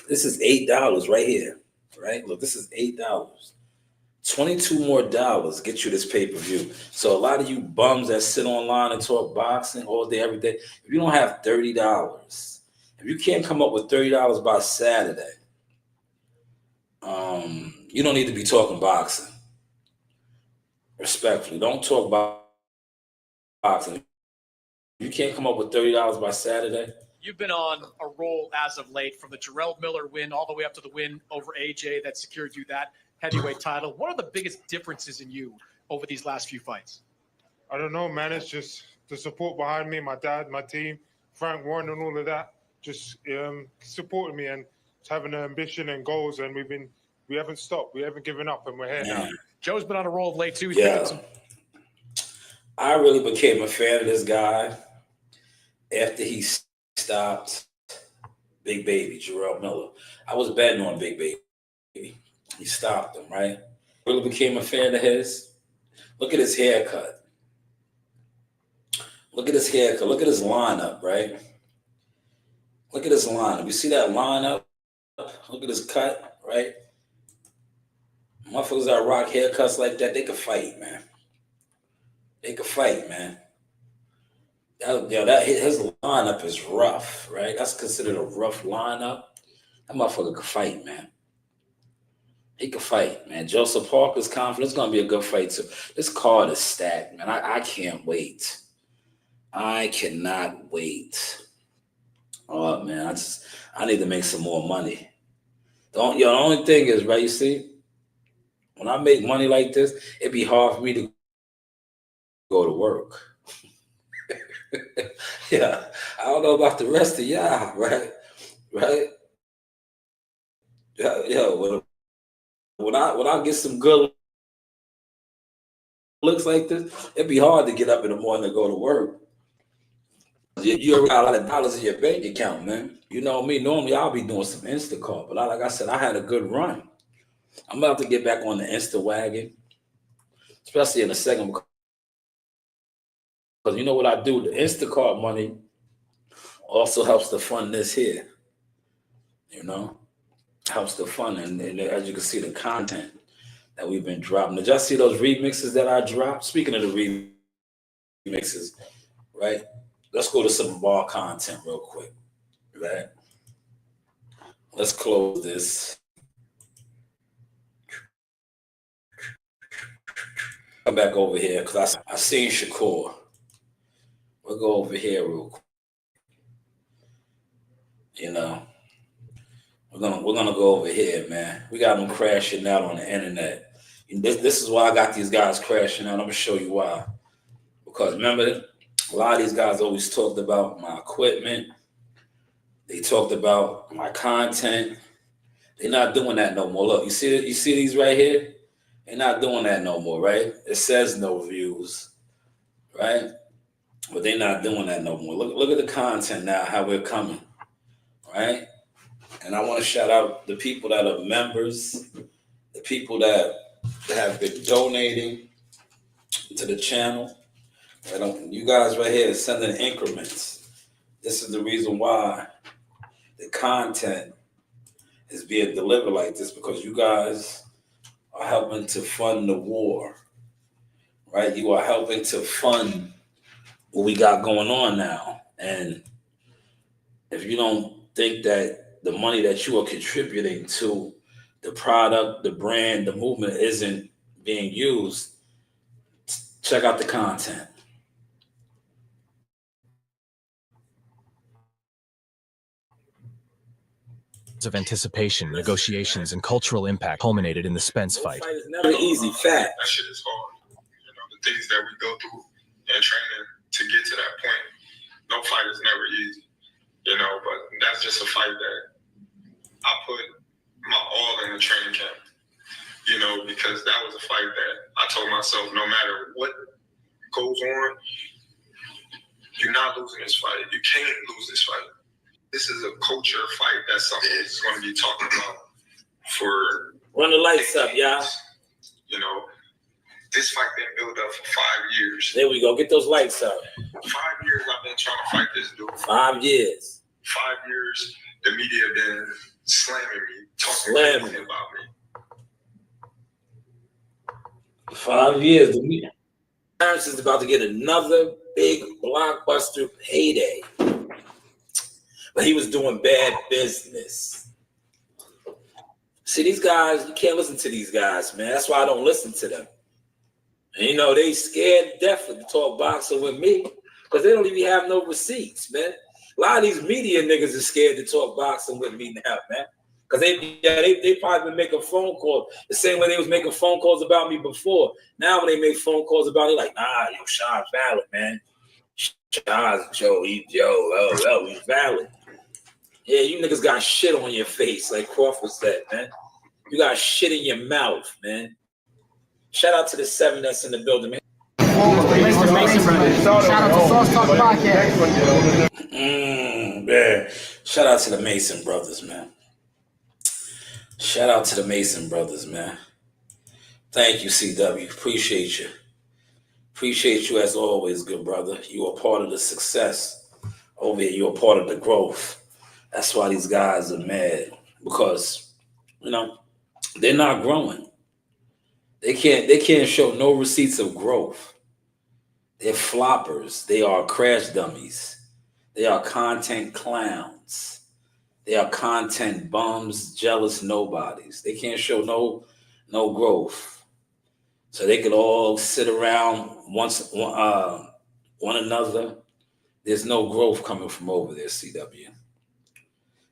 This is $8 right here, right? Look, this is $8. $22 more get you this pay-per-view. So a lot of you bums that sit online and talk boxing all day, every day, if you don't have $30, if you can't come up with $30 by Saturday, you don't need to be talking boxing. Respectfully, don't talk about boxing. If you can't come up with $30 by Saturday. You've been on a roll as of late, from the Jarrell Miller win all the way up to the win over AJ that secured you that heavyweight title. What are the biggest differences in you over these last few fights? I don't know, man. It's just the support behind me, my dad, my team, Frank Warren and all of that, just supporting me and having an ambition and goals. And we haven't stopped. We haven't given up, and we're here now. Joe's been on a roll of late too. I really became a fan of this guy after he stopped Big Baby, Jarrell Miller. I was betting on Big Baby. He stopped him, right? Really became a fan of his. Look at his haircut. Look at his haircut. Look at his lineup, right? Look at his lineup. You see that lineup? Look at his cut, right? Motherfuckers that rock haircuts like that, they could fight, man. They could fight, man. His lineup is rough, right? That's considered a rough lineup. That motherfucker could fight, man. He could fight, man. Joseph Parker's confident. It's going to be a good fight, too. This card is stacked, man. I can't wait. I cannot wait. Oh, man. I need to make some more money. The only thing is, right, you see, when I make money like this, it'd be hard for me to go to work. Yeah. I don't know about the rest of y'all, right? Right? Yeah, when I get some good looks like this, it'd be hard to get up in the morning and go to work. You already got a lot of dollars in your bank account, man. You know me, normally I'll be doing some Instacart, but like I said, I had a good run. I'm about to get back on the Insta wagon, especially in the second, because you know what I do? The Instacart money also helps to fund this here, you know? Helps to fund, and as you can see, the content that we've been dropping. Did y'all see those remixes that I dropped? Speaking of the remixes, right? Let's go to some bar content real quick, right? Let's close this. Come back over here because I seen Shakur. We'll go over here real quick. You know. We're gonna go over here, man. We got them crashing out on the internet. And this is why I got these guys crashing out. I'm gonna show you why. Because remember, a lot of these guys always talked about my equipment. They talked about my content. They're not doing that no more. Look, you see these right here? They're not doing that no more, right? It says no views, right? But they're not doing that no more. Look at the content now, how we're coming, right? And I want to shout out the people that are members, the people that have been donating to the channel. You guys right here sending increments. This is the reason why the content is being delivered like this, because you guys are helping to fund the war, right? You are helping to fund what we got going on now. And if you don't think that the money that you are contributing to the product, the brand, the movement isn't being used, check out the content. Of anticipation, negotiations, and cultural impact culminated in the Spence fight. It's never easy, fact. That shit is hard. You know, the things that we go through in training to get to that point, no fight is never easy. You know, but that's just a fight that I put my all in the training camp. You know, because that was a fight that I told myself, no matter what goes on, you're not losing this fight. You can't lose this fight. This is a culture fight. That's something that's going to be talking about for. Run the lights up, y'all. You know, this fight been built up for 5 years. There we go. Get those lights up. 5 years I've been trying to fight this dude. 5 years. 5 years the media been slamming me, talking Slamming about me. 5 years. The media. Terrence is about to get another big blockbuster payday. But he was doing bad business. See, these guys, you can't listen to these guys, man. That's why I don't listen to them. And you know, they scared to death to talk boxing with me because they don't even have no receipts, man. A lot of these media niggas are scared to talk boxing with me now, man. Because they probably been making phone calls the same way they was making phone calls about me before. Now when they make phone calls about me, like, nah, yo, Sean's valid, man. Sean's he's valid. Yeah, you niggas got shit on your face, like Crawford said, man. You got shit in your mouth, man. Shout out to the 7 that's in the building, man. Mr. Mason Brothers. Shout out to Sauce Talk Podcast. Man. Shout out to the Mason Brothers, man. Shout out to the Mason Brothers, man. Thank you, CW. Appreciate you. Appreciate you as always, good brother. You are part of the success over here. You're part of the growth. That's why these guys are mad, because, you know, they're not growing. They can't show no receipts of growth. They're floppers. They are crash dummies. They are content clowns. They are content bums, jealous nobodies. They can't show no growth. So they could all sit around one another. There's no growth coming from over there, CW.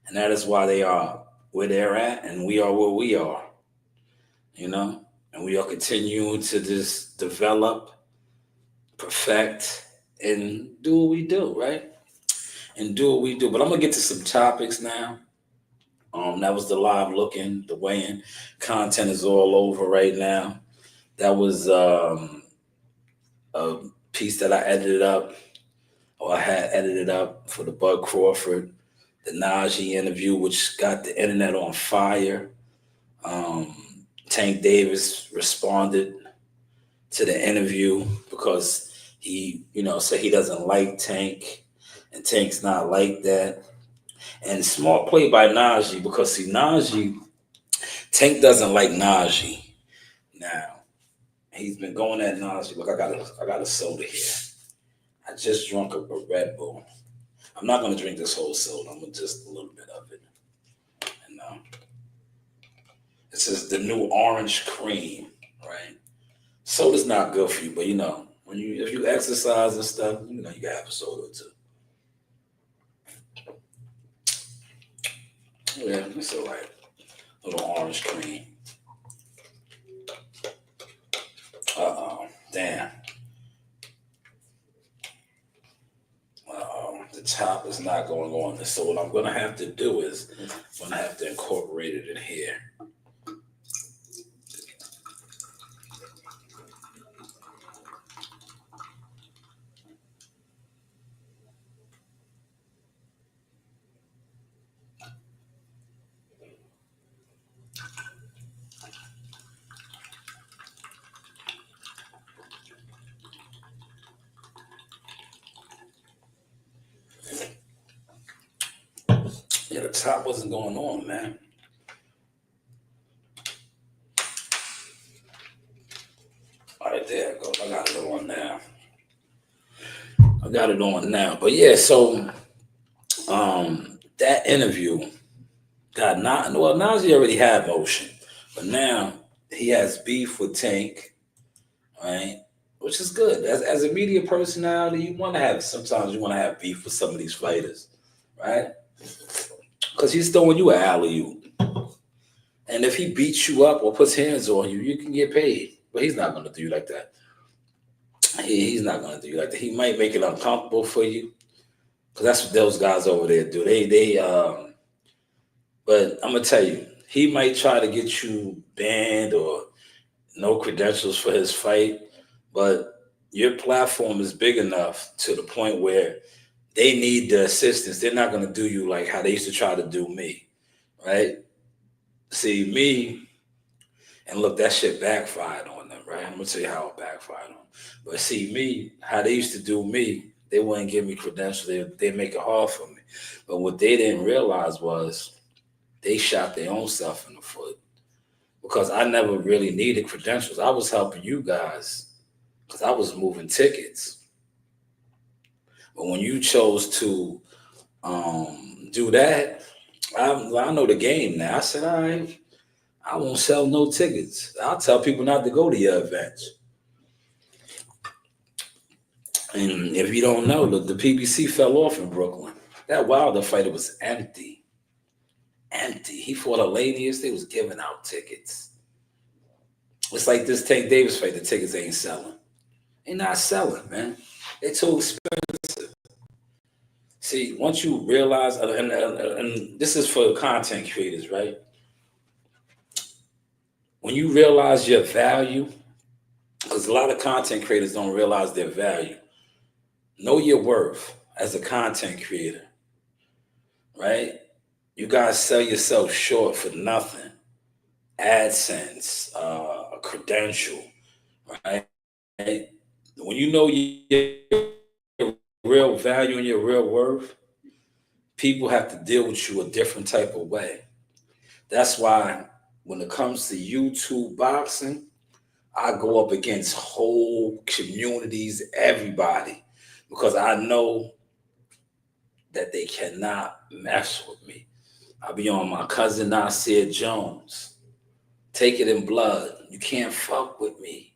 And that is why they are where they're at, and we are where we are, you know? And we are continuing to just develop, perfect, and do what we do, right? And do what we do. But I'm going to get to some topics now. That was the live looking, the weigh-in. Content is all over right now. That was a piece that I edited up, or I had edited up for the Bud Crawford, the Najee interview, which got the internet on fire. Tank Davis responded to the interview because he, said he doesn't like Tank, and Tank's not like that. And smart play by Najee, because see, Tank doesn't like Najee. Now, he's been going at Najee. Look, I got a soda here. I just drunk a Red Bull. I'm not going to drink this whole soda. I'm going to just a little bit of it. And this is the new orange cream, right? Soda's not good for you, but if you exercise and stuff, you gotta have a soda too. Yeah, it's all right. Little orange cream. Damn. The top is not going on this. So what I'm going to have to do is I'm going to have to incorporate it in here. Yeah, the top wasn't going on, man. All right, there it goes. I got it on now. But yeah, so that interview got not well. Najee already had motion, but now he has beef with Tank, right? Which is good. As a media personality, you want to have sometimes you want to have beef with some of these fighters, right? Because he's throwing you an alley-oop, and if he beats you up or puts hands on you, you can get paid. But he's not going to do you like that. He's not going to do you like that. He might make it uncomfortable for you, because that's what those guys over there do. But I'm gonna tell you, he might try to get you banned or no credentials for his fight, but your platform is big enough to the point where they need the assistance. They're not gonna do you like how they used to try to do me, right? See, me, and look, that shit backfired on them, right? I'm gonna tell you how it backfired on them. But see, me, how they used to do me, they wouldn't give me credentials. They make it hard for me. But what they didn't realize was they shot their own self in the foot, because I never really needed credentials. I was helping you guys because I was moving tickets. But when you chose to do that, I know the game now. I said, all right, I won't sell no tickets. I'll tell people not to go to your events. And if you don't know, the PBC fell off in Brooklyn. That Wilder fighter was empty. He fought Elanius. They was giving out tickets. It's like this Tank Davis fight. The tickets ain't selling. They're not selling, man. They're too expensive. See, once you realize, and this is for content creators, right? When you realize your value, because a lot of content creators don't realize their value. Know your worth as a content creator, right? You guys sell yourself short for nothing. AdSense, a credential, right? When you know your real value and your real worth, people have to deal with you a different type of way. That's why when it comes to YouTube boxing, I go up against whole communities, everybody, because I know that they cannot mess with me. I'll be on my cousin Nasir Jones. Take it in blood. You can't fuck with me.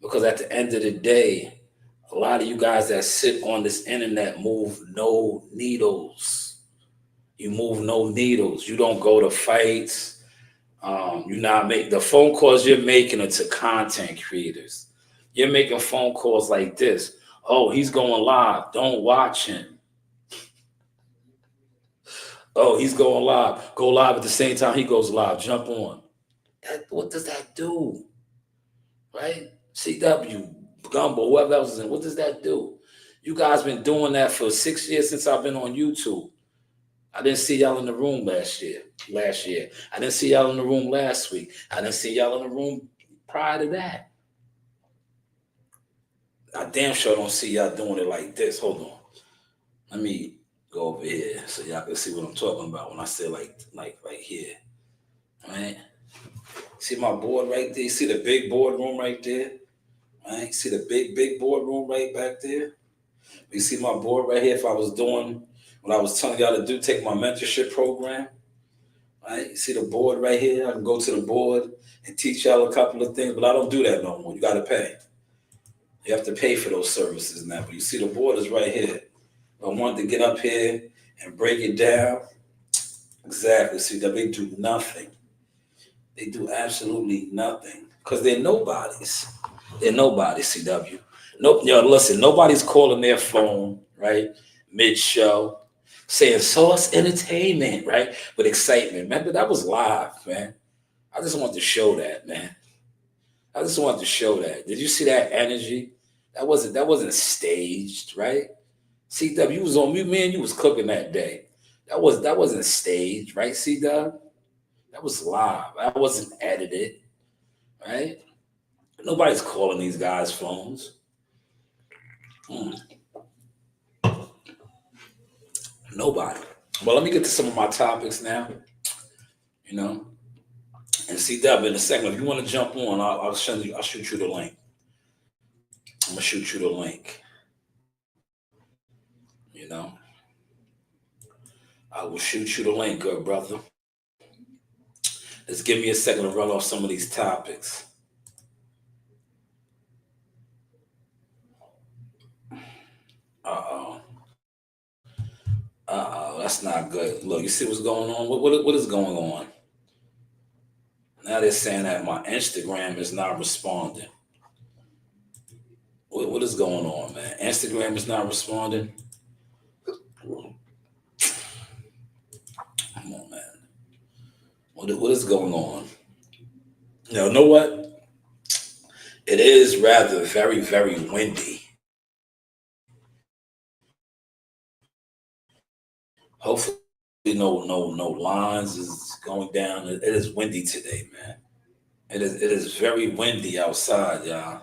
Because at the end of the day, a lot of you guys that sit on this internet move no needles. You move no needles. You don't go to fights. You're not making the phone calls you're making are to content creators. You're making phone calls like this. Oh, he's going live. Don't watch him. Oh, he's going live. Go live at the same time he goes live. Jump on. What does that do? Right? CW, Gumbo, whoever else is in. What does that do? You guys been doing that for 6 years since I've been on YouTube. I didn't see y'all in the room last year. I didn't see y'all in the room last week. I didn't see y'all in the room prior to that. I damn sure don't see y'all doing it like this. Hold on. Let me go over here so y'all can see what I'm talking about when I say like right here. All right? See my board right there? See the big boardroom right there? All right? See the big boardroom right back there? You see my board right here? If I was doing what I was telling y'all to do, take my mentorship program. All right? You see the board right here? I can go to the board and teach y'all a couple of things, but I don't do that no more. You got to pay. You have to pay for those services now. But you see the board is right here. I wanted to get up here and break it down. Exactly. See that they do nothing. They do absolutely nothing because they're nobodies. They're nobodies, CW. Nope. Yo, listen, nobody's calling their phone, right? Mid-show, saying Source Entertainment, right? With excitement. Remember, that was live, man. I just wanted to show that, man. I just wanted to show that. Did you see that energy? That wasn't staged, right? CW was on me and you was cooking that day. That wasn't staged, right, CW? That was live. That wasn't edited, right? Nobody's calling these guys' phones. Nobody. Well, let me get to some of my topics now. You know, and C-Dub in a second. If you want to jump on, I'll send you. I'll shoot you the link. I'm gonna shoot you the link. You know, I will shoot you the link, good brother. Just give me a second to run off some of these topics. That's not good. Look, you see what's going on? What is going on? Now they're saying that my Instagram is not responding. What is going on, man? Instagram is not responding. Come on, man. What is going on? You know what? It is rather very, very windy. Hopefully, no lines is going down. It is windy today, man. It is very windy outside, y'all.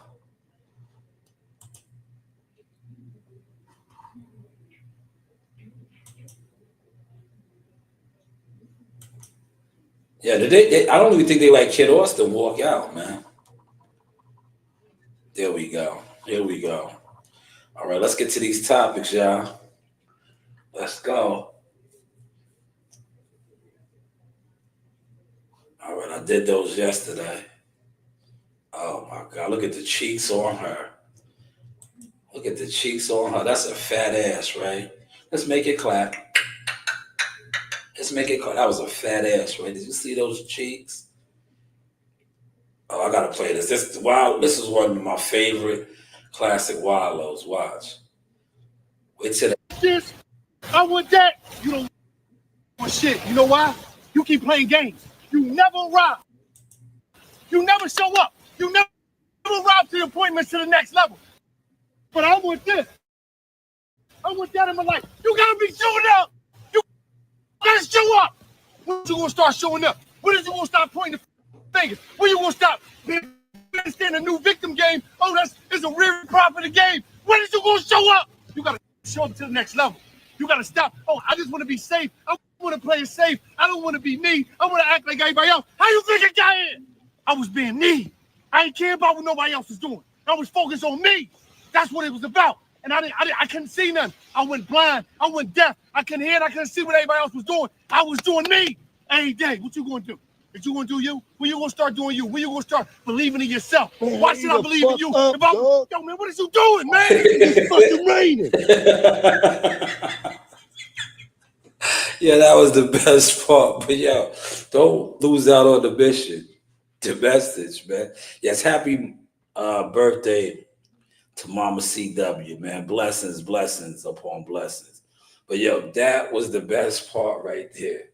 Yeah, I don't even think they let Kid Austin walk out, man. There we go. Here we go. All right, let's get to these topics, y'all. Let's go. All right, I did those yesterday. Oh my God, look at the cheeks on her. Look at the cheeks on her. That's a fat ass, right? Let's make it clap. Let's make it clap. That was a fat ass, right? Did you see those cheeks? Oh, I gotta play this. This is one of my favorite classic Wallows. Watch. Wait till this. I want that. You don't want shit. You know why? You keep playing games. You never arrive. You never show up. You never arrive to the appointments to the next level. But I want this. I want that in my life. You gotta be showing up. You gotta show up. When you gonna start showing up? When is you gonna stop pointing the fingers? When you gonna stop understand a new victim game? Oh, it's a real prop of the game. When is you gonna show up? You gotta show up to the next level. You gotta stop. Oh, I just want to be safe. I want to play it safe. I don't want to be me. I want to act like everybody else. How you think I got in? I was being me. I didn't care about what nobody else was doing. I was focused on me. That's what it was about. And I couldn't see nothing. I went blind. I went deaf. I couldn't hear it. I couldn't see what everybody else was doing. I was doing me every day. What you gonna do? If you gonna do you, when you gonna start doing you? When you gonna start believing in yourself? Why should I believe in you? Yo, man, what is you doing, man? It's fucking raining. Yeah, that was the best part. But yo, don't lose out on the mission. The message, man. Yes, happy birthday to Mama CW, man. Blessings, blessings upon blessings. But yo, that was the best part right there.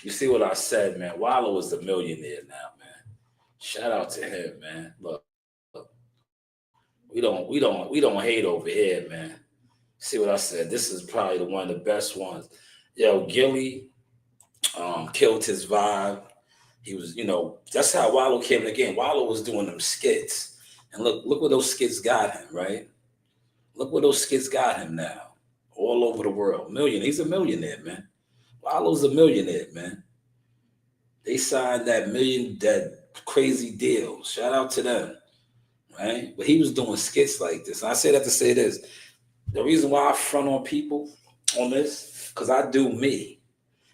You see what I said, man. Wallow was the millionaire now, man. Shout out to him, man. Look, we don't hate over here, man. See what I said? This is probably one of the best ones. Yo, Gilly killed his vibe. He was, that's how Wallow came in the game. Wallow was doing them skits. And look where those skits got him, right? Look where those skits got him now. All over the world. He's a millionaire, man. Wallow's a millionaire, man. They signed that crazy deal. Shout out to them, right? But he was doing skits like this. And I say that to say this. The reason why I front on people on this, because I do me.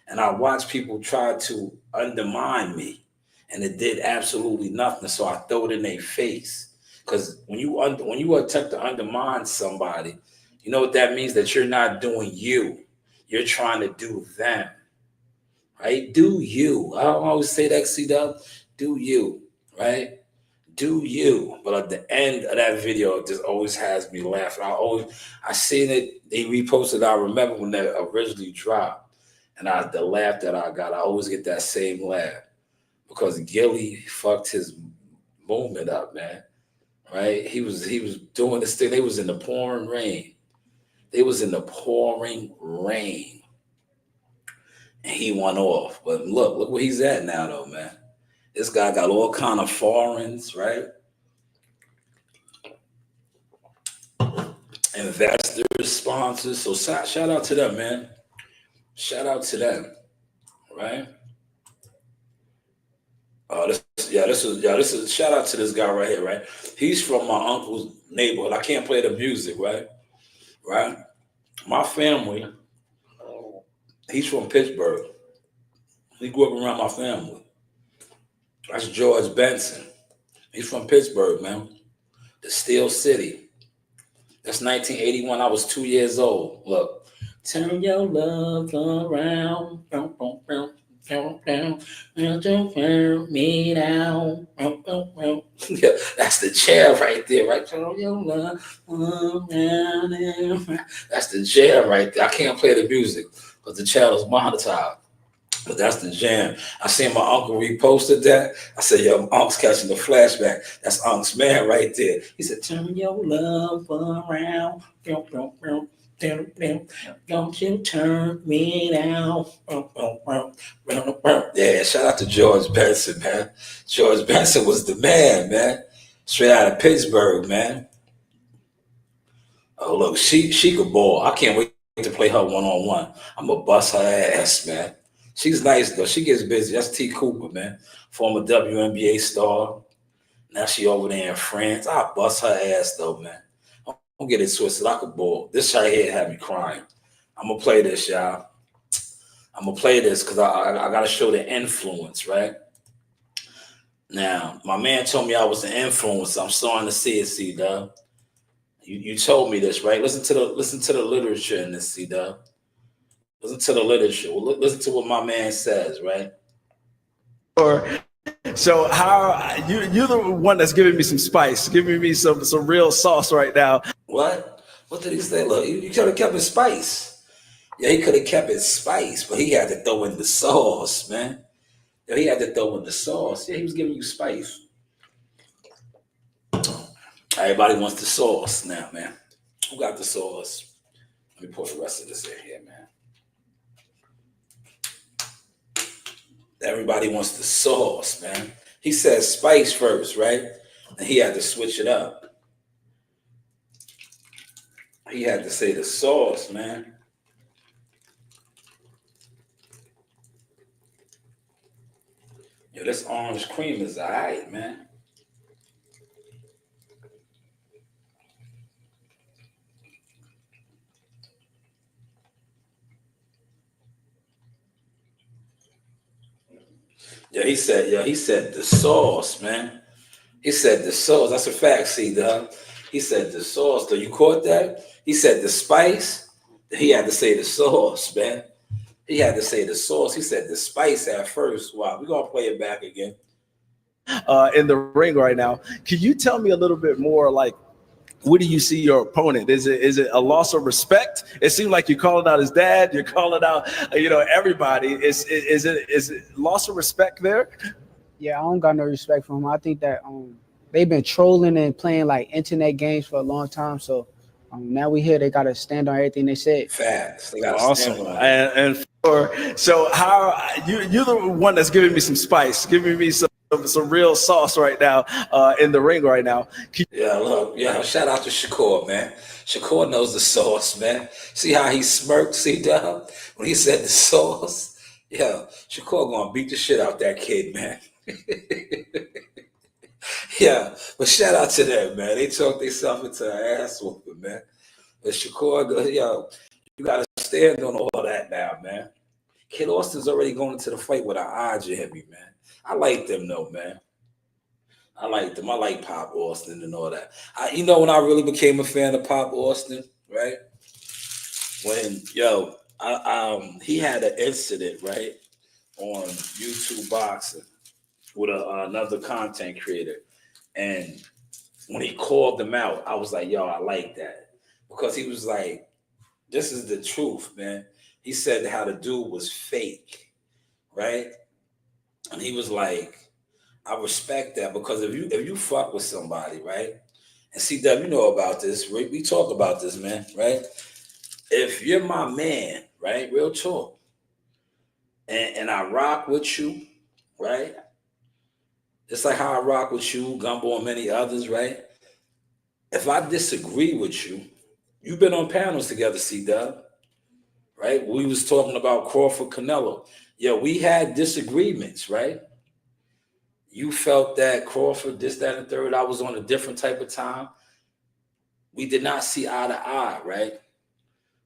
And I watch people try to undermine me. And it did absolutely nothing. So I throw it in their face. Because when you attempt to undermine somebody, you know what that means? That you're not doing you. You're trying to do them. Right? Do you. I don't always say that, C-Dub. Do you. Right? Do you. But at the end of that video, it just always has me laughing. I seen it. They reposted. I remember when that originally dropped. And the laugh that I got, I always get that same laugh. Because Gilly fucked his movement up, man. Right? He was doing this thing. They was in the pouring rain. And he went off. But look where he's at now, though, man. This guy got all kind of foreigns, right? investors, sponsors. So shout out to them, man. Shout out to them, right? This is shout out to this guy right here, right? He's from my uncle's neighborhood. I can't play the music, right? Right? My family, he's from Pittsburgh. He grew up around my family. That's George Benson. He's from Pittsburgh, man. The Steel City. That's 1981. I was 2 years old. Look. Turn your love around. Turn me down. Yeah, that's the jam right there, right? Turn your love around. That's the jam right there. I can't play the music because the channel's monetized. But that's the jam. I seen my uncle reposted that. I said, yo, Unc's catching the flashback. That's Unc's man right there. He said, turn your love around. Don't you turn me down. Yeah, shout out to George Benson, man. George Benson was the man, man. Straight out of Pittsburgh, man. Oh, look, she could ball. I can't wait to play her one-on-one. I'm going to bust her ass, man. She's nice, though. She gets busy. That's T. Cooper, man. Former WNBA star. Now she over there in France. I'll bust her ass, though, man. Don't get it twisted. I could ball. This right here had me crying. I'm going to play this, y'all. I'm going to play this because I got to show the influence, right? Now, my man told me I was an influencer. I'm starting to see it, C-Dub. You told me this, right? Listen to the literature in this, C-Dub. Listen to the literature. Listen to what my man says, right? So how you're the one that's giving me some spice, giving me some real sauce right now. What? What did he say? Look, you could have kept it spice. Yeah, he could have kept it spice, but he had to throw in the sauce, man. Yeah, he had to throw in the sauce. Yeah, he was giving you spice. Everybody wants the sauce now, man. Who got the sauce? Let me pour the rest of this in here, man. Everybody wants the sauce, man. He said spice first, right? And he had to switch it up. He had to say the sauce, man. Yo, this orange cream is all right, man. Yeah, he said the sauce, man. He said the sauce. That's a fact, C-Dub. He said the sauce. Do you caught that? He said the spice. He had to say the sauce, man. He had to say the sauce. He said the spice at first. Wow, we're going to play it back again. In the ring right now. Can you tell me a little bit more, like, what do you see your opponent? Is it a loss of respect? It seemed like you're calling out his dad. You're calling out, everybody. Is it loss of respect there? Yeah, I don't got no respect for him. I think that they've been trolling and playing like internet games for a long time. So now we hear they got to stand on everything they said. Facts. They got to awesome. stand on it. So how you're the one that's giving me some spice, giving me some real sauce right now in the ring right now. Shout out to Shakur, man. Shakur knows the sauce, man. See how he smirked, C-Dub, when he said the sauce? Yeah, Shakur gonna beat the shit out that kid, man. Yeah, but shout out to them, man. They talked themselves into an ass whooping, man. But Shakur, you gotta stand on all that now, man. Kid Austin's already going into the fight with an odds heavy, man. I like them though, man. I like them. I like Pop Austin and all that. When I really became a fan of Pop Austin, right? When he had an incident, right, on YouTube Boxing with another content creator, and when he called them out, I was like, I like that, because he was like, this is the truth, man. He said how the dude was fake, right? And he was like, I respect that, because if you fuck with somebody, right? And C-Dub, you know about this. We talk about this, man, right? If you're my man, right? Real talk. And I rock with you, right? Just like how I rock with you, Gumbo, and many others, right? If I disagree with you, You've been on panels together, C-Dub, right? We was talking about Crawford Canelo. Yeah, we had disagreements, right? You felt that Crawford, this, that, and the third. I was on a different type of time. We did not see eye to eye, right?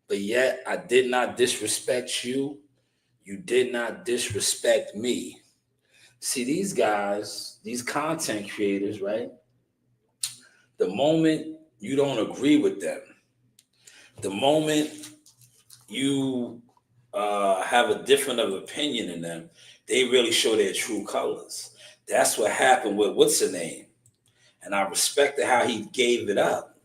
But yet I did not disrespect you. You did not disrespect me. See, these guys, these content creators, right? The moment you don't agree with them, the moment you have a different of opinion in them, they really show their true colors. That's what happened with what's her name. And I respected how he gave it up,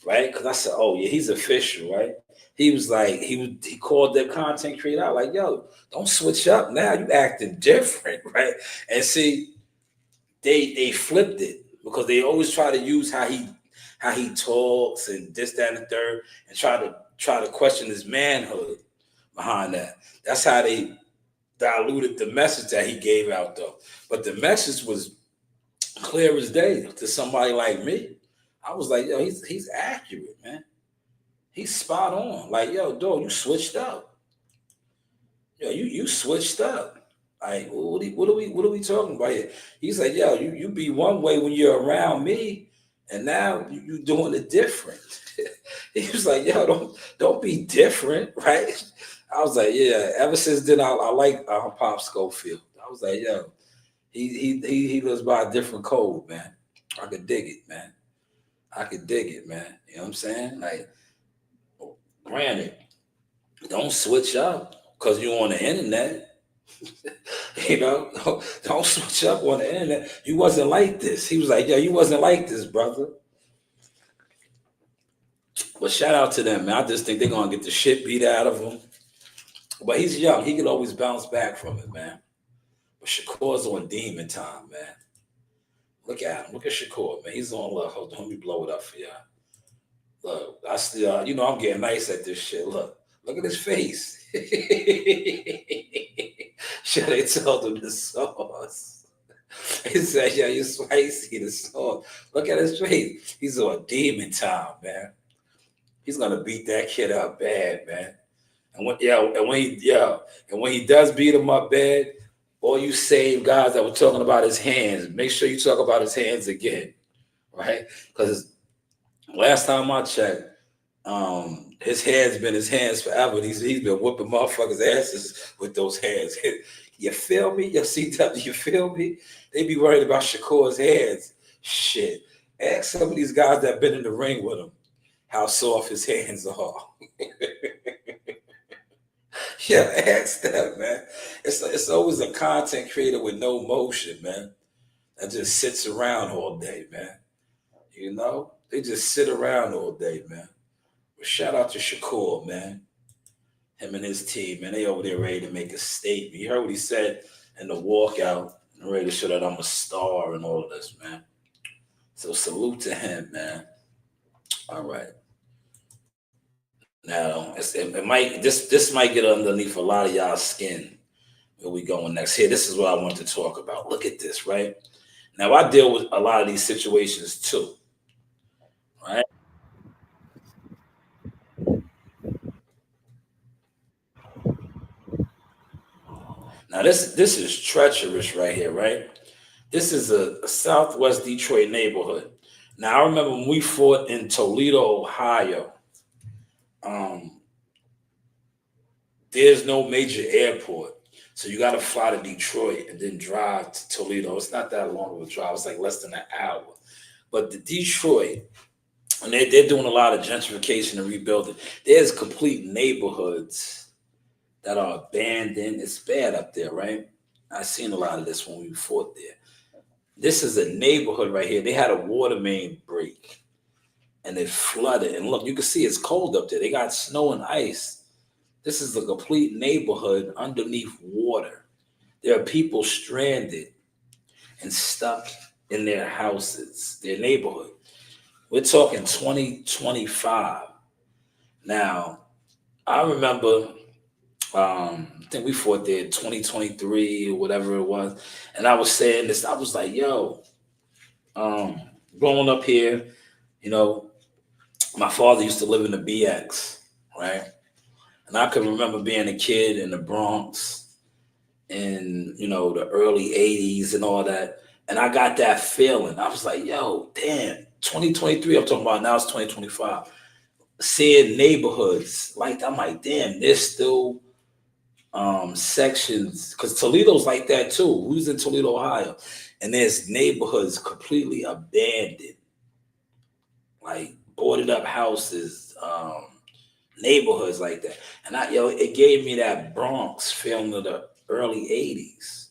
right? Because I said, oh, yeah, he's official, right? He was like, he called their content creator out like, yo, don't switch up now. You acting different, right? And see, they flipped it because they always try to use how he talks and this, that, and the third, and try to question his manhood behind that. That's how they diluted the message that he gave out, though. But the message was clear as day to somebody like me. I was like, yo, he's accurate, man. He's spot on. Like, yo, dog, you switched up. Yo, you switched up. Like, what are we talking about here? He's like, yo, you be one way when you're around me, and now you doing it different. He was like, yo, don't be different, right? I was like, yeah. Ever since then, I like Pop Schofield. I was like, yo, he lives by a different code, man. I could dig it, man. I could dig it, man. You know what I'm saying? Like, granted, don't switch up because you're on the internet. You know, don't switch up on the internet. You wasn't like this. He was like, yo, you wasn't like this, brother. But shout out to them, man. I just think they're going to get the shit beat out of him. But he's young. He can always bounce back from it, man. But Shakur's on demon time, man. Look at him. Look at Shakur, man. He's on love. Hold on, let me blow it up for y'all. Look, I still, you know, I'm getting nice at this shit. Look at his face. Should they told him the sauce? He said, yeah, you're spicy, the sauce. Look at his face. He's on demon time, man. He's gonna beat that kid up bad, man. And when he does beat him up bad, all you same guys that were talking about his hands, make sure you talk about his hands again, right? Because last time I checked, his hands been his hands forever. He's been whooping motherfuckers' asses with those hands. You feel me? You see that? You feel me? They be worried about Shakur's hands. Shit. Ask some of these guys that been in the ring with him how soft his hands are. Yeah, ask them, man. It's always a content creator with no motion, man. That just sits around all day, man. You know? They just sit around all day, man. But shout out to Shakur, man. Him and his team, man. They over there ready to make a statement. You heard what he said in the walkout. I'm ready to show that I'm a star and all of this, man. So salute to him, man. All right. Now, it might this might get underneath a lot of y'all's skin. Where we going next? Here, this is what I want to talk about. Look at this, right? Now, I deal with a lot of these situations too, right? Now, this is treacherous right here, right? This is a Southwest Detroit neighborhood. Now, I remember when we fought in Toledo, Ohio. There's no major airport. So you got to fly to Detroit and then drive to Toledo. It's not that long of a drive. It's like less than an hour. But the Detroit, and they're doing a lot of gentrification and rebuilding. There's complete neighborhoods that are abandoned. It's bad up there, right? I seen a lot of this when we fought there. This is a neighborhood right here. They had a water main break and it flooded. And look, you can see it's cold up there. They got snow and ice. This is a complete neighborhood underneath water. There are people stranded and stuck in their houses, their neighborhood. We're talking 2025. Now, I remember, I think we fought there in 2023 or whatever it was. And I was saying this, I was like, yo, growing up here, you know, My father used to live in the BX, right? And I can remember being a kid in the Bronx in, you know, the early 80s and all that. And I got that feeling. I was like, yo, damn, 2023, I'm talking about now, it's 2025. Seeing neighborhoods, like, I'm like, damn, there's still sections, because Toledo's like that too. We was in Toledo, Ohio, and there's neighborhoods completely abandoned, like boarded up houses, neighborhoods like that. And it gave me that Bronx feeling of the early 80s.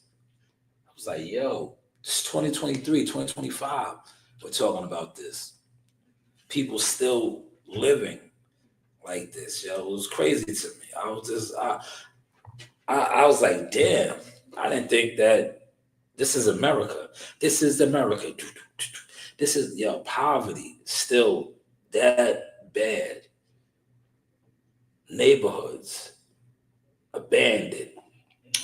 I was like, yo, it's 2023, 2025. We're talking about this. People still living like this, yo. It was crazy to me. I was like, damn, I didn't think that this is America. This is America. This is, yo, poverty still that bad. Neighborhoods abandoned.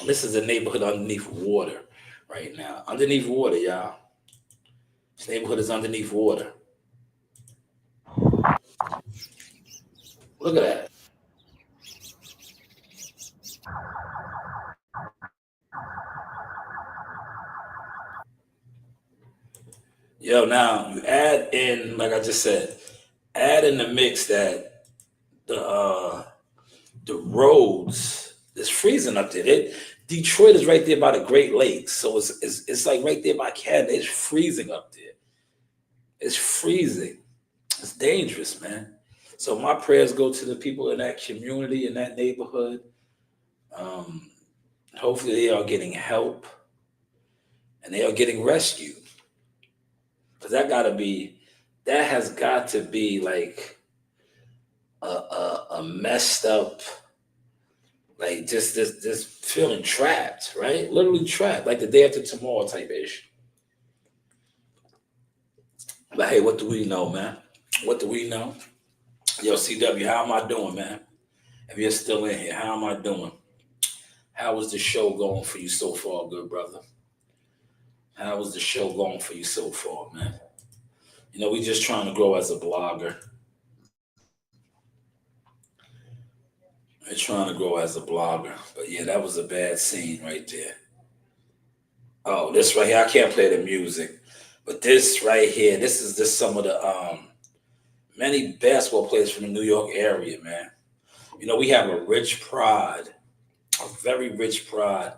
This is a neighborhood underneath water right now. Underneath water, y'all. This neighborhood is underneath water. Look at that. Yo, now you add in, like I just said, add in the mix that the roads is freezing up there. Detroit is right there by the Great Lakes, so it's like right there by Canada. It's freezing up there. It's freezing. It's dangerous, man. So my prayers go to the people in that community, in that neighborhood. Hopefully they are getting help and they are getting rescued. Because that has got to be like a messed up, like just this feeling trapped, right? Literally trapped, like the day after tomorrow type issue. But hey, what do we know, man? What do we know? Yo, CW, how am I doing, man? If you're still in here, how am I doing? How was the show going for you so far, good brother? How was the show going for you so far, man? You know, we just trying to grow as a blogger. We're trying to grow as a blogger. But yeah, that was a bad scene right there. Oh, this right here, I can't play the music. But this right here, this is some of the many basketball players from the New York area, man. You know, we have a rich pride, a very rich pride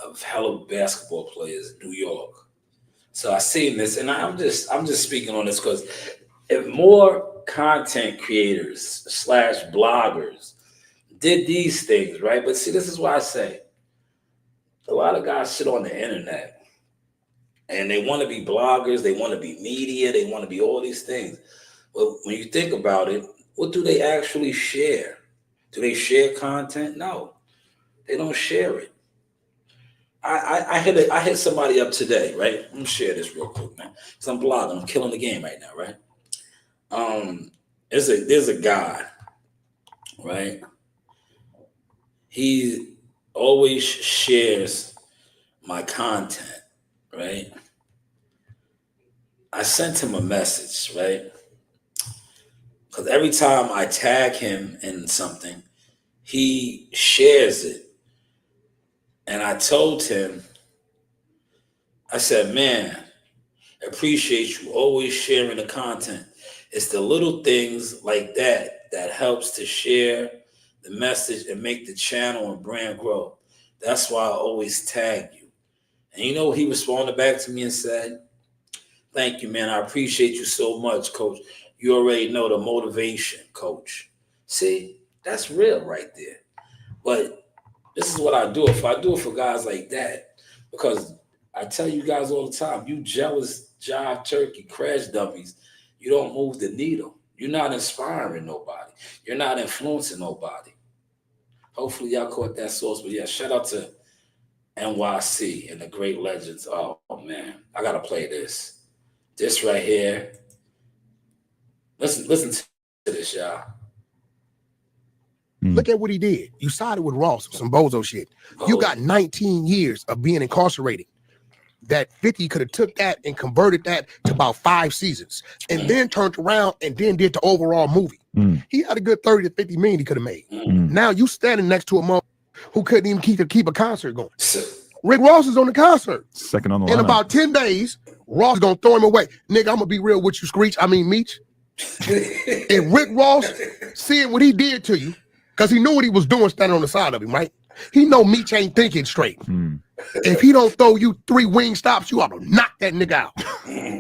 of hella basketball players in New York. So I seen this, and I'm just speaking on this because if more content creators / bloggers did these things, right? But see, this is why I say a lot of guys sit on the internet and they want to be bloggers, they want to be media, they want to be all these things. But when you think about it, what do they actually share? Do they share content? No, they don't share it. I hit somebody up today, right? Let me share this real quick, man. Because I'm blogging, I'm killing the game right now, right? There's a guy, right? He always shares my content, right? I sent him a message, right? Because every time I tag him in something, he shares it. And I told him, I said, man, appreciate you always sharing the content. It's the little things like that that helps to share the message and make the channel and brand grow. That's why I always tag you. And you know, he responded back to me and said, thank you, man. I appreciate you so much, coach. You already know the motivation, coach. See, that's real right there. But this is what I do. If I do it for guys like that, because I tell you guys all the time, you jealous jive turkey crash dummies, you don't move the needle. You're not inspiring nobody. You're not influencing nobody. Hopefully y'all caught that source. But yeah, shout out to NYC and the great legends. Oh man, I gotta play this. This right here. Listen to this, y'all. Look at what he did. You sided with Ross, some bozo shit. You got 19 years of being incarcerated. that 50 could have took that and converted that to about 5 seasons and then turned around and then did the overall movie. He had a good 30 to 50 million he could have made. Now you standing next to a mother who couldn't even keep a concert going. Rick Ross is on the concert. Second on the In lineup. about 10 days, Ross is gonna throw him away. Nigga, I'm gonna be real with you, Meech. If Rick Ross seeing what he did to you, because he knew what he was doing standing on the side of him, right? He know Meech ain't thinking straight. If he don't throw you 3 wing stops, you ought to knock that nigga out.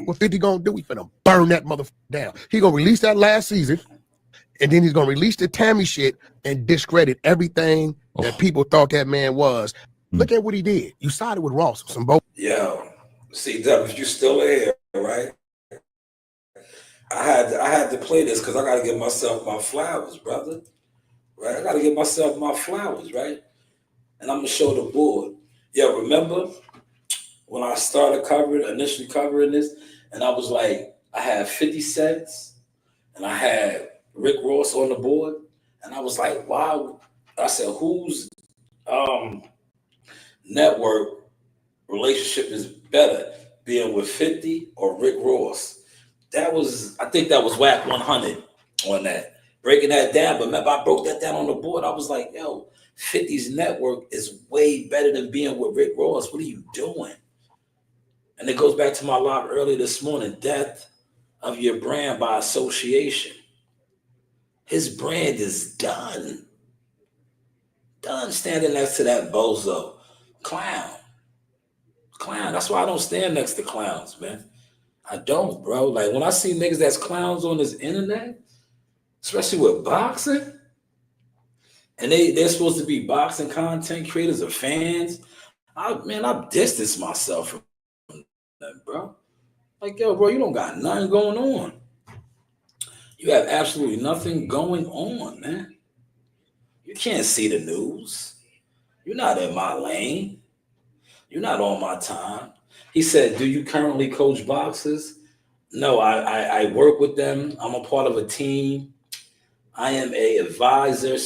What 50 gonna do? He finna burn that motherfucker down. He gonna release that last season, and then he's gonna release the Tammy shit and discredit everything that people thought that man was. Look at what he did. You sided with Ross with some both. Yo, see, Dub, if you still here, right? I had to play this because I gotta give myself my flowers, brother. Right? I gotta give myself my flowers, right? And I'm gonna show the board. Yo, remember when I started initially covering this, and I was like, I had 50 cents and I had Rick Ross on the board, and I was like, wow. I said, whose network relationship is better, being with 50 or Rick Ross? I think that was whack 100 on that. Breaking that down, but remember I broke that down on the board. I was like, yo, 50's network is way better than being with Rick Ross. What are you doing? And it goes back to my live earlier this morning, death of your brand by association. His brand is done. Done standing next to that bozo. Clown. That's why I don't stand next to clowns, man. I don't, bro. Like when I see niggas that's clowns on this internet, especially with boxing, and they're supposed to be boxing content creators or fans, I've distanced myself from that, bro. Like, yo, bro, you don't got nothing going on. You have absolutely nothing going on, man. You can't see the news. You're not in my lane. You're not on my time. He said, do you currently coach boxers? No, I work with them. I'm a part of a team. I am a advisor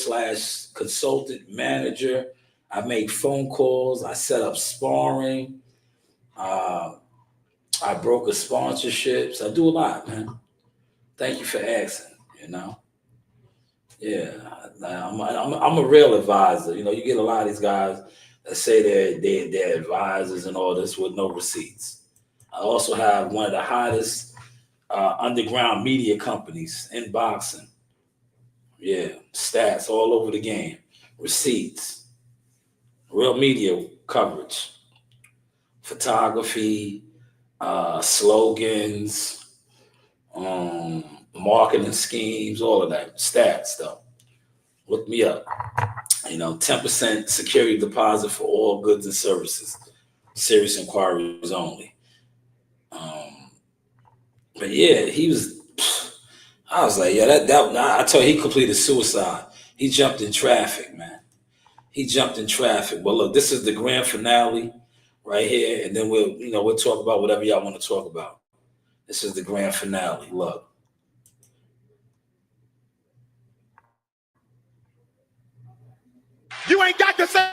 / consultant manager. I make phone calls. I set up sparring. I broker sponsorships. I do a lot, man. Thank you for asking, you know. Yeah, I'm a real advisor. You know, you get a lot of these guys that say they're advisors and all this with no receipts. I also have one of the hottest underground media companies in boxing. Yeah, stats all over the game, receipts, real media coverage, photography, slogans, marketing schemes, all of that, stats stuff. Look me up. You know, 10% security deposit for all goods and services. Serious inquiries only. But yeah, I was like, yeah, I told you he completed suicide. He jumped in traffic, man. He jumped in traffic. Well, look, this is the grand finale right here, and then we'll talk about whatever y'all want to talk about. This is the grand finale. Look. You ain't got to say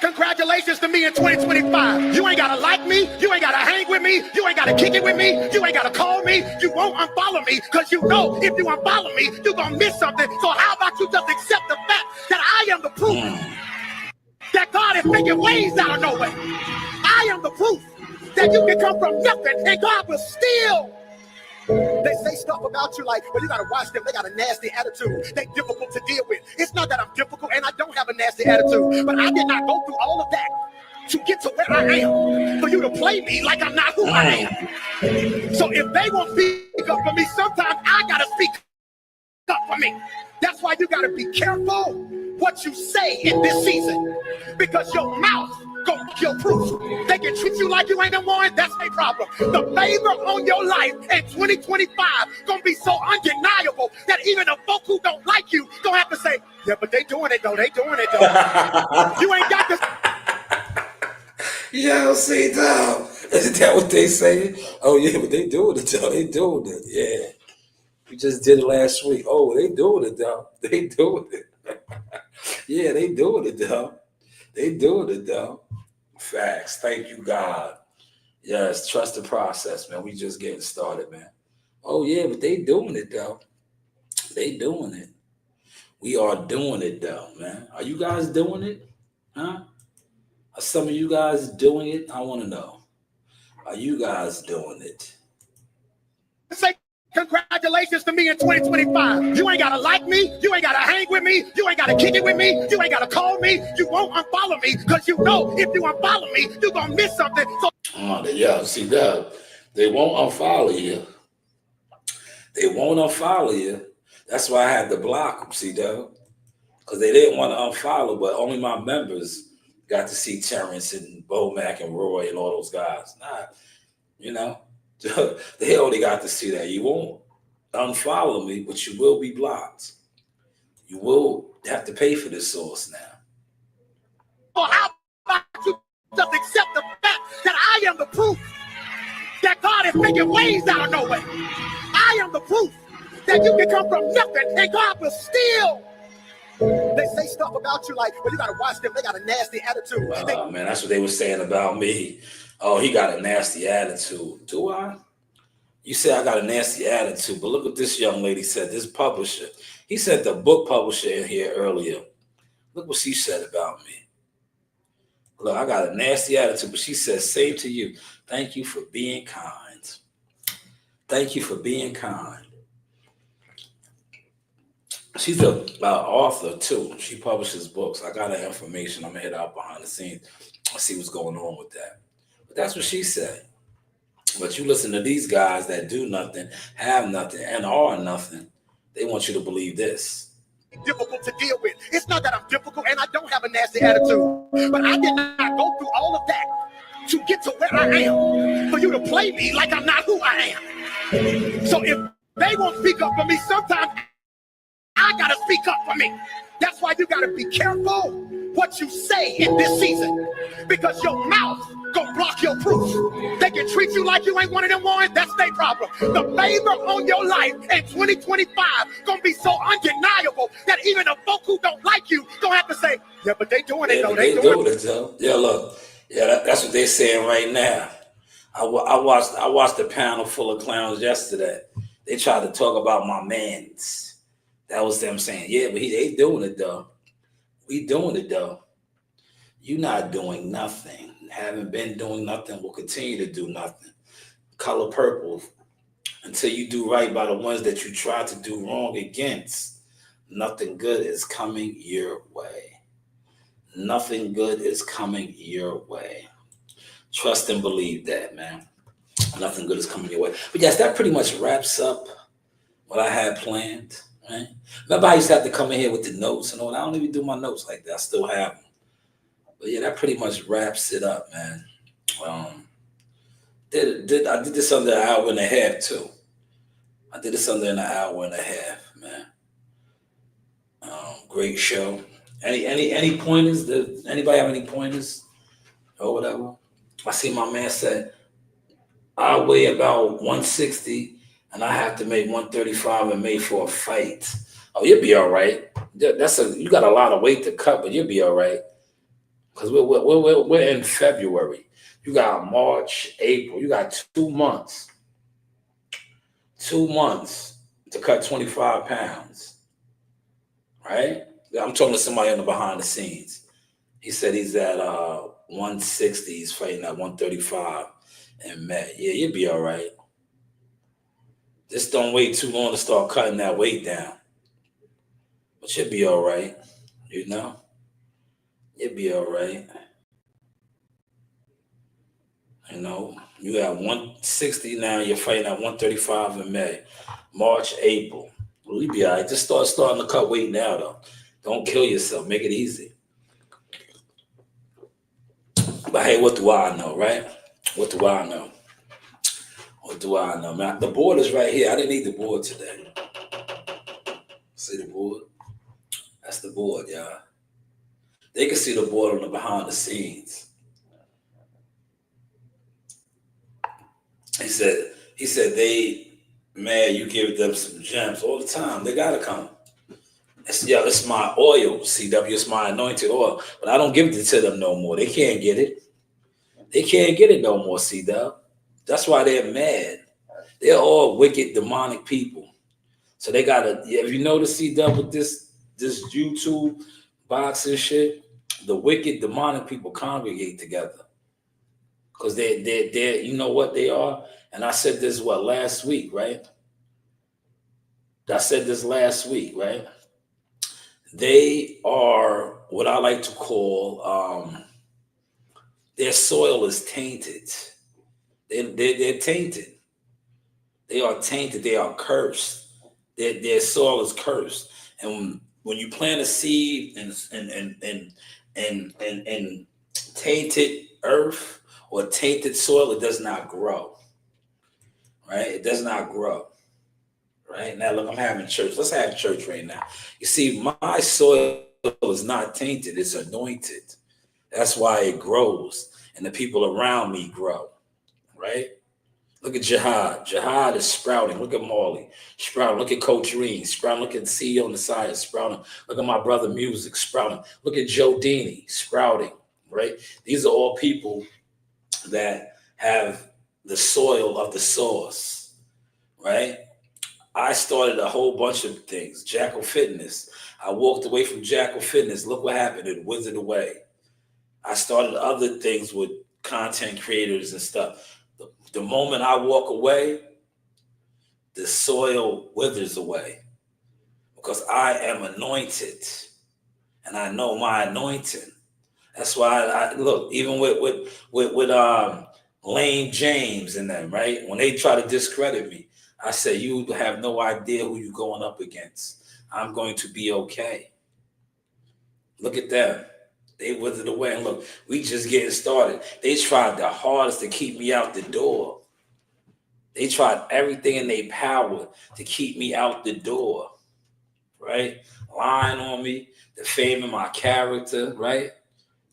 congratulations to me in 2025. You ain't got to like me. You ain't got to hang with me. You ain't got to kick it with me. You ain't got to call me. You won't unfollow me because you know if you unfollow me, you're going to miss something. So how about you just accept the fact that I am the proof that God is making ways out of nowhere. I am the proof that you can come from nothing and God will still. They say stuff about you like, well, you got to watch them. They got a nasty attitude. They're difficult to deal with. It's not that I'm difficult and I don't have a nasty attitude, but I did not go through all of that to get to where I am for you to play me like I'm not who I am. So if they won't speak up for me, sometimes I got to speak up for me. That's why you got to be careful what you say in this season because your mouth gonna kill proof. They can treat you like you ain't no one. That's their problem. The favor on your life in 2025 gonna be so undeniable that even the folk who don't like you gonna have to say, yeah, but they doing it though. They doing it though. You ain't got this. Yo, see, dog. Is that what they say? Oh yeah, but they doing it though. They doing it. Yeah. We just did it last week. Oh, they doing it though. They doing it. Yeah, they doing it though. They doing it though. Facts. Thank you, God. Yes, trust the process, man. We just getting started, man. Oh yeah, but they doing it though. They doing it. We are doing it though, man. Are you guys doing it? Huh? Are some of you guys doing it? I want to know. Are you guys doing it? Say congratulations to me in 2025. You ain't gotta like me, you ain't gotta hang with me, you ain't gotta kick it with me, you ain't gotta call me, you won't unfollow me, because you know if you unfollow me, you're gonna miss something. So Yeah, see that. They won't unfollow you. They won't unfollow you. That's why I had to block them, see that? Because they didn't want to unfollow, but only my members got to see Terrence and Bo Mac and Roy and all those guys. Nah, you know, they only got to see that. You won't unfollow me, but you will be blocked. You will have to pay for this source now. how about you just accept the fact that I am the proof that God is making ways out of no way. I am the proof that you can come from nothing and God will still. They say stuff about you like, well, you gotta watch them. They got a nasty attitude. Oh man, that's what they were saying about me. Oh, he got a nasty attitude. Do I? You say I got a nasty attitude, but look what this young lady said. This publisher, he said the book publisher in here earlier. Look what she said about me. Look, I got a nasty attitude, but she said, same to you. Thank you for being kind. Thank you for being kind. She's an author too. She publishes books. I got her information. I'm gonna head out behind the scenes and see what's going on with that. But that's what she said. But you listen to these guys that do nothing, have nothing, and are nothing. They want you to believe this. Difficult to deal with. It's not that I'm difficult and I don't have a nasty attitude, but I did not go through all of that to get to where I am. For you to play me like I'm not who I am. So if they won't speak up for me, sometimes I gotta speak up for me. That's why you gotta be careful what you say in this season, because your mouth gonna block your proof. They can treat you like you ain't one of them ones. That's their problem. The favor on your life in 2025 gonna be so undeniable that even the folk who don't like you gonna have to say, yeah, but they doing it though. They doing it though. Yeah, look. Yeah, that's what they're saying right now. I watched a panel full of clowns yesterday. They tried to talk about my mans. That was them saying, yeah, but they doing it though. We doing it though. You not doing nothing. Haven't been doing nothing. Will continue to do nothing. Color purple until you do right by the ones that you try to do wrong against. Nothing good is coming your way. Nothing good is coming your way. Trust and believe that, man. Nothing good is coming your way. But yes, that pretty much wraps up what I had planned. Right? Remember, I used to have to come in here with the notes and all. I don't even do my notes like that. I still have them. But yeah, that pretty much wraps it up, man. I did this under an hour and a half too. I did this under an hour and a half, man. Great show. Any pointers? Does anybody have any pointers or whatever? I see my man said I weigh about 160 and I have to make 135 in May for a fight. Oh, you'll be all right. You got a lot of weight to cut, but you'll be all right. Because we're in February. You got March, April. You got 2 months. 2 months to cut 25 pounds. Right? I'm talking to somebody on the behind the scenes. He said he's at 160. He's fighting at 135 in May. Yeah, you'll be all right. Just don't wait too long to start cutting that weight down. But you'll be all right. You know? You'll be all right. You know, you got 160 now. You're fighting at 135 in May. March, April. Well, you'll be all right. Just starting to cut weight now, though. Don't kill yourself. Make it easy. But hey, what do I know, right? What do I know? What do I know, man? The board is right here. I didn't need the board today. See the board? That's the board, y'all. They can see the board on the behind the scenes. He said man, you give them some gems all the time. They gotta come. It's my oil, CW. It's my anointed oil. But I don't give it to them no more. They can't get it. They can't get it no more, C-Dub. That's why they're mad. They're all wicked, demonic people. So they gotta, if you notice C-Dub with this YouTube boxing shit, the wicked, demonic people congregate together. Because they're, you know what they are? And I said this, last week, right? I said this last week, right? They are what I like to call, their soil is tainted. They're tainted. They are tainted. They are cursed. Their soil is cursed. And when you plant a seed in tainted earth or tainted soil, it does not grow. Right? It does not grow. Right? Now, look, I'm having church. Let's have church right now. You see, my soil is not tainted. It's anointed. That's why it grows. And the people around me grow. Right? Look at Jihad. Jihad is sprouting. Look at Marley. Sprouting. Look at Coach Reen. Sprouting. Look at CEO on the side. Sprouting. Look at my brother Music. Sprouting. Look at Joe Dini. Sprouting. Right? These are all people that have the soil of the source. Right? I started a whole bunch of things. Jackal Fitness. I walked away from Jackal Fitness. Look what happened. It withered away. I started other things with content creators and stuff. The moment I walk away, the soil withers away because I am anointed and I know my anointing. That's why I look, even with Lane James and them, right? When they try to discredit me, I say, you have no idea who you're going up against. I'm going to be okay. Look at them. They withered away. And look, we just getting started. They tried the hardest to keep me out the door. They tried everything in their power to keep me out the door, right? Lying on me, defaming my character, right?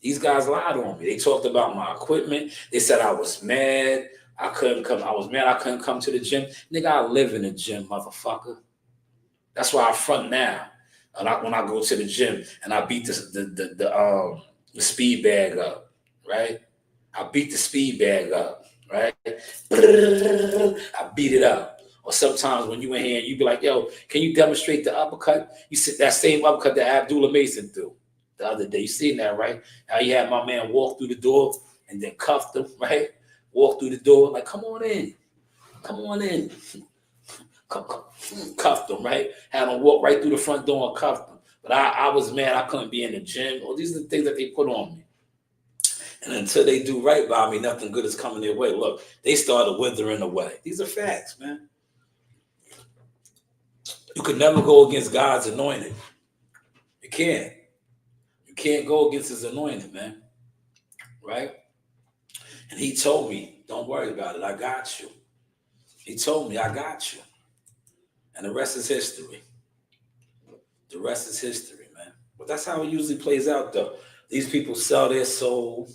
These guys lied on me. They talked about my equipment. They said I was mad. I couldn't come. I was mad I couldn't come to the gym. Nigga, I live in the gym, motherfucker. That's why I front now. And when I go to the gym and I beat the speed bag up, right? I beat the speed bag up, right? I beat it up. Or sometimes when you in here, you be like, yo, can you demonstrate the uppercut? You sit that same uppercut that Abdullah Mason threw the other day. You seen that, right? How you had my man walk through the door and then cuffed him, right? Walk through the door, like, come on in. Come on in. Cuffed him, right? Had him walk right through the front door and cuffed him. But I was mad I couldn't be in the gym. Well, these are the things that they put on me. And until they do right by me, nothing good is coming their way. Look, they started withering away. These are facts, man. You could never go against God's anointed. You can't. You can't go against his anointed, man. Right? And he told me, don't worry about it. I got you. He told me, I got you. And the rest is history. The rest is history, man. But that's how it usually plays out, though. These people sell their soul.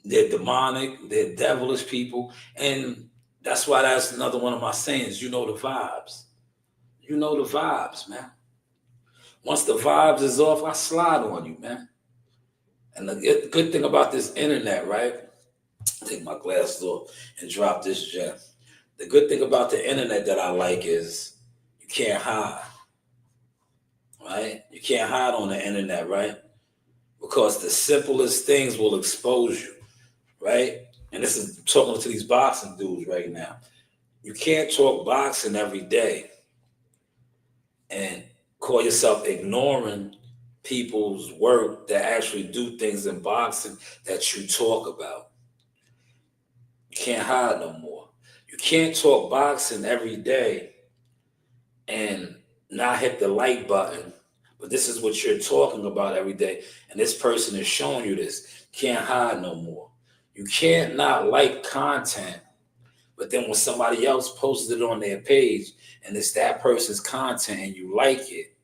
They're demonic. They're devilish people. And that's why that's another one of my sayings. You know the vibes. You know the vibes, man. Once the vibes is off, I slide on you, man. And the good thing about this internet, right? Take my glasses off and drop this gem. The good thing about the internet that I like is you can't hide, right? You can't hide on the internet, right? Because the simplest things will expose you, right? And this is talking to these boxing dudes right now. You can't talk boxing every day and call yourself ignoring people's work that actually do things in boxing that you talk about. You can't hide no more. You can't talk boxing every day and not hit the like button, but this is what you're talking about every day, and this person is showing you this. Can't hide no more. You can't not like content, but then when somebody else posted it on their page and it's that person's content and you like it,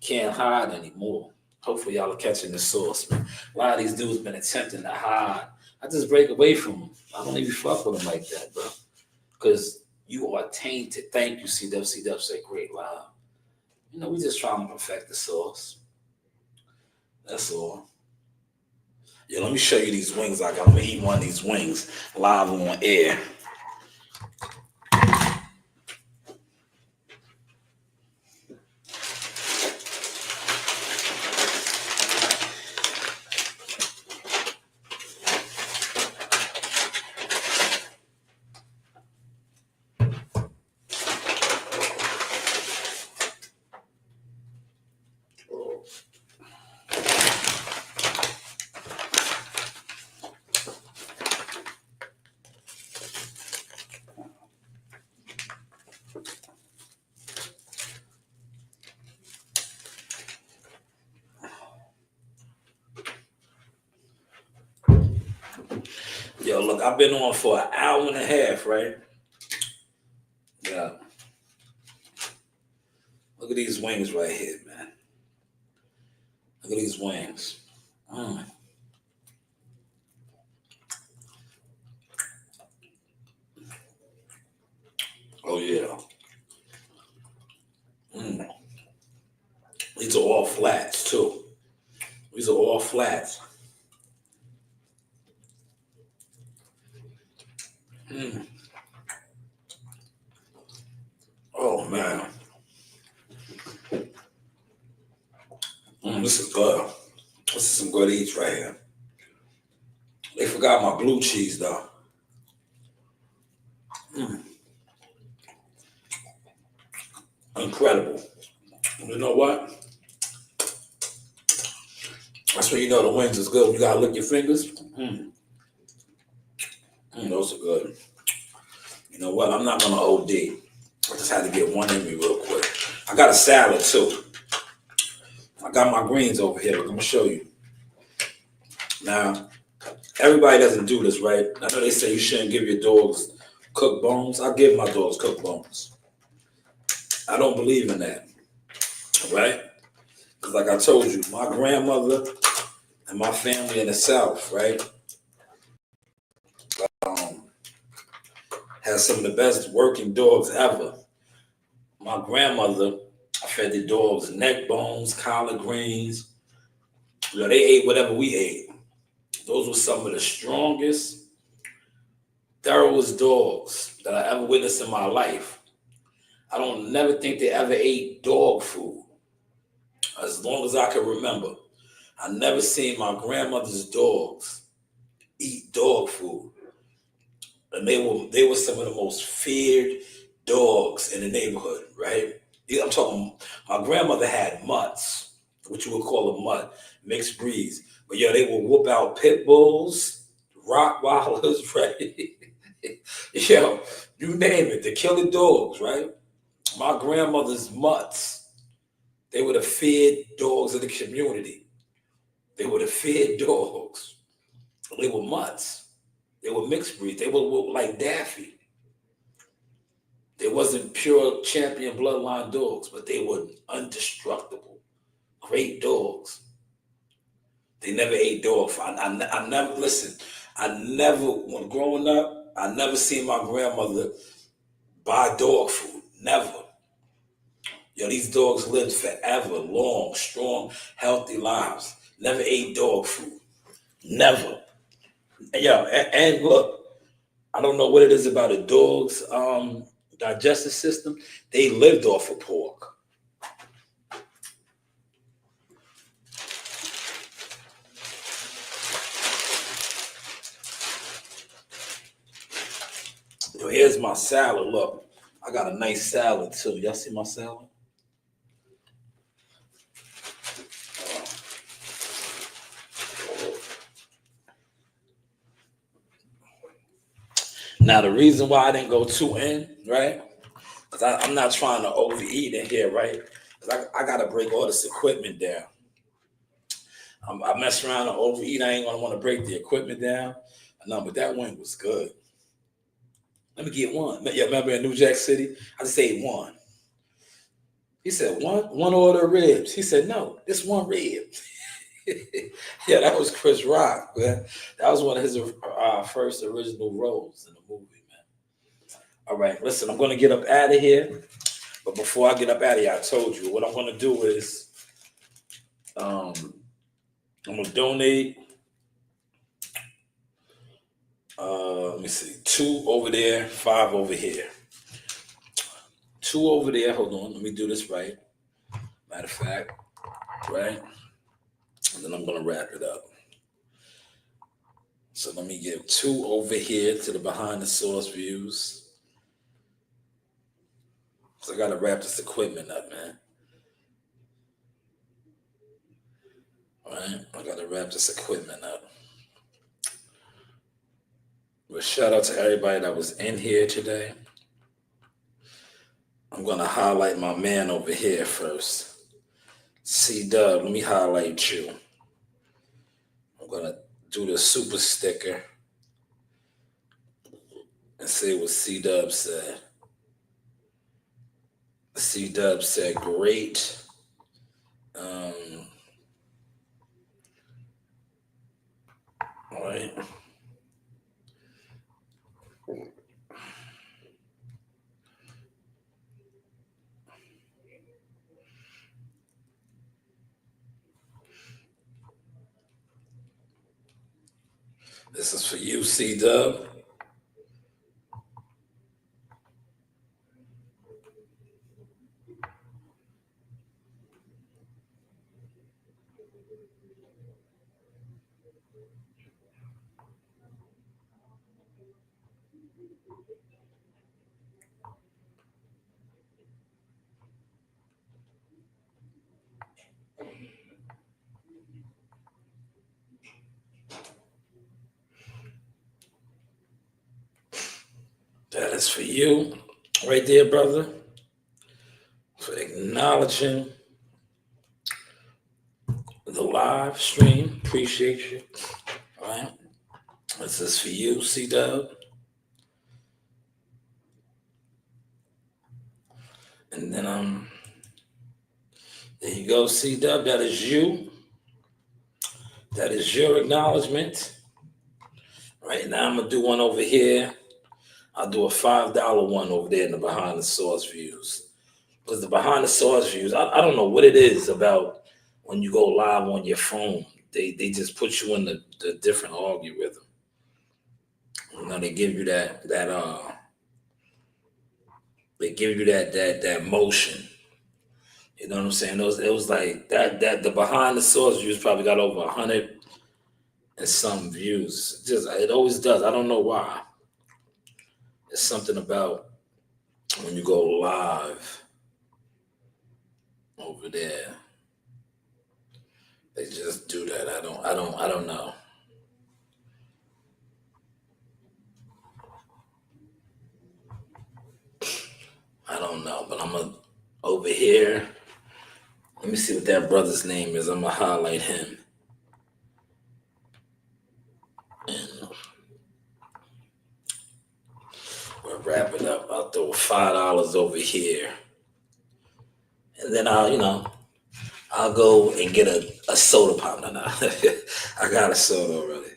can't hide anymore. Hopefully y'all are catching the source, man. A lot of these dudes been attempting to hide. I just break away from them. I don't even fuck with them like that, bro. Because you are tainted. Thank you, CW. CW say great live. You know, we just trying to perfect the source. That's all. Yeah, let me show you these wings I got. I'm gonna eat one of these wings live on air. Yo, look, I've been on for an hour and a half, right? Yeah. Look at these wings right here, man. Look at these wings. Mm. Oh, yeah. Mm. These are all flats, too. These are all flats. Mm. Oh, man. This is good. This is some good eats right here. They forgot my blue cheese, though. Mm. Incredible. You know what? That's when you know the wings is good. You gotta lick your fingers. Those are good. You know what? I'm not gonna OD. I just had to get one in me real quick. I got a salad too. I got my greens over here. Look, I'm gonna show you. Now, everybody doesn't do this, right? I know they say you shouldn't give your dogs cooked bones. I give my dogs cooked bones. I don't believe in that, right? Because like I told you, my grandmother and my family in the South, right, has some of the best working dogs ever. My grandmother fed the dogs neck bones, collard greens. You know, they ate whatever we ate. Those were some of the strongest, thoroughest dogs that I ever witnessed in my life. I don't never think they ever ate dog food. As long as I can remember, I never seen my grandmother's dogs eat dog food. And they were some of the most feared dogs in the neighborhood, right? I'm talking, my grandmother had mutts, what you would call a mutt, mixed breeds. But yeah, they would whoop out pit bulls, Rottweilers, right? Yo, you name it, the killer dogs, right? My grandmother's mutts, they were the feared dogs of the community. They were the feared dogs. They were mutts. They were mixed breeds. They were like Daffy. They wasn't pure champion bloodline dogs, but they were indestructible, great dogs. They never ate dog food. I never, listen, when growing up, I never seen my grandmother buy dog food. Never. Yo, these dogs lived forever, long, strong, healthy lives. Never ate dog food. Never. Yo, and look, I don't know what it is about a dog's digestive system. They lived off of pork. Yo, here's my salad. Look, I got a nice salad too. Y'all see my salad? Now, the reason why I didn't go too in, right? Because I'm not trying to overeat in here, right? Because I got to break all this equipment down. I mess around and overeat. I ain't going to want to break the equipment down. No, but that wing was good. Let me get one. Yeah, remember in New Jack City? I just ate one. He said, one order of ribs. He said, no, this one rib. Yeah, that was Chris Rock, man. That was one of his first original roles in the movie, man. All right, listen, I'm going to get up out of here. But before I get up out of here, I told you what I'm going to do is I'm going to donate Let me see. 2 over there, 5 over here. 2 over there. Hold on. Let me do this right. Matter of fact, right? And then I'm going to wrap it up. So let me give 2 over here to the behind the source views. So I got to wrap this equipment up, man. All right? I got to wrap this equipment up. But shout out to everybody that was in here today. I'm going to highlight my man over here first. C-Dub, let me highlight you. I'm going to do the super sticker and see what C-Dub said. C-Dub said, great. All right. This is for you, C-Dub. That is for you, right there, brother, for acknowledging the live stream. Appreciate you. All right. This is for you, C-Dub. And then there you go, C-Dub. That is you. That is your acknowledgement. Right now, I'm gonna do one over here. I'll do a $5 one over there in the behind the source views. Because the behind the source views, I don't know what it is about when you go live on your phone. They just put you in the different algorithm. You know, they give you that motion. You know what I'm saying? It was like that the behind the source views probably got over 100 and some views. It always does. I don't know why. It's something about when you go live over there. They just do that. I don't know. I don't know, but I'm gonna over here. Let me see what that brother's name is. I'm gonna highlight him. And we'll wrap it up. I'll throw $5 over here. And then I'll go and get a soda pop. No. I got a soda already.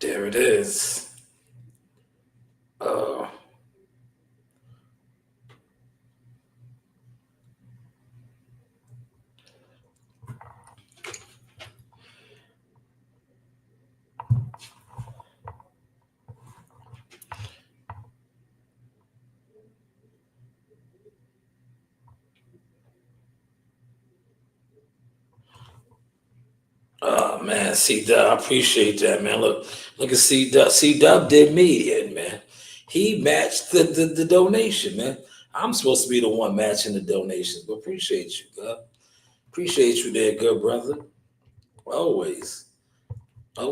There it is. Man, C-Dub, I appreciate that, man. Look at C-Dub. C-Dub did me in, man. He matched the donation, man. I'm supposed to be the one matching the donations, but appreciate you, God. Appreciate you there, good brother. Always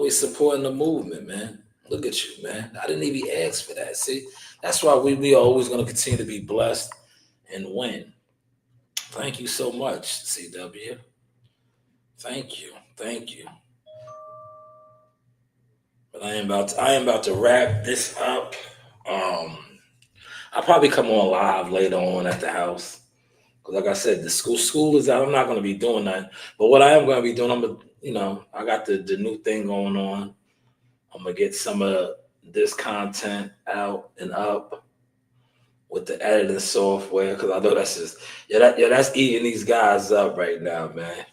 supporting the movement, man. Look at you, man. I didn't even ask for that. See, that's why we always going to continue to be blessed and win. Thank you so much, CW. Thank you. But I am about to wrap this up. I'll probably come on live later on at the house. Because like I said, the school is out. I'm not going to be doing that. But what I am going to be doing, I got the new thing going on. I'm going to get some of this content out and up with the editing software. Because I know that's just, that's eating these guys up right now, man.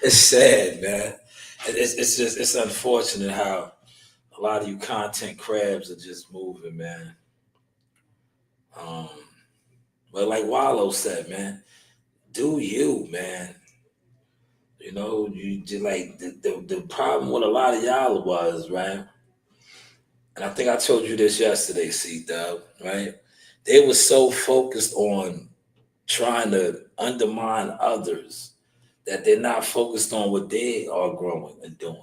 It's sad, man. It's unfortunate how a lot of you content crabs are just moving, man. But like Wallow said, man, do you, man. You just like the problem with a lot of y'all was, right? And I think I told you this yesterday, C-Dub, right? They were so focused on trying to undermine others that they're not focused on what they are growing and doing.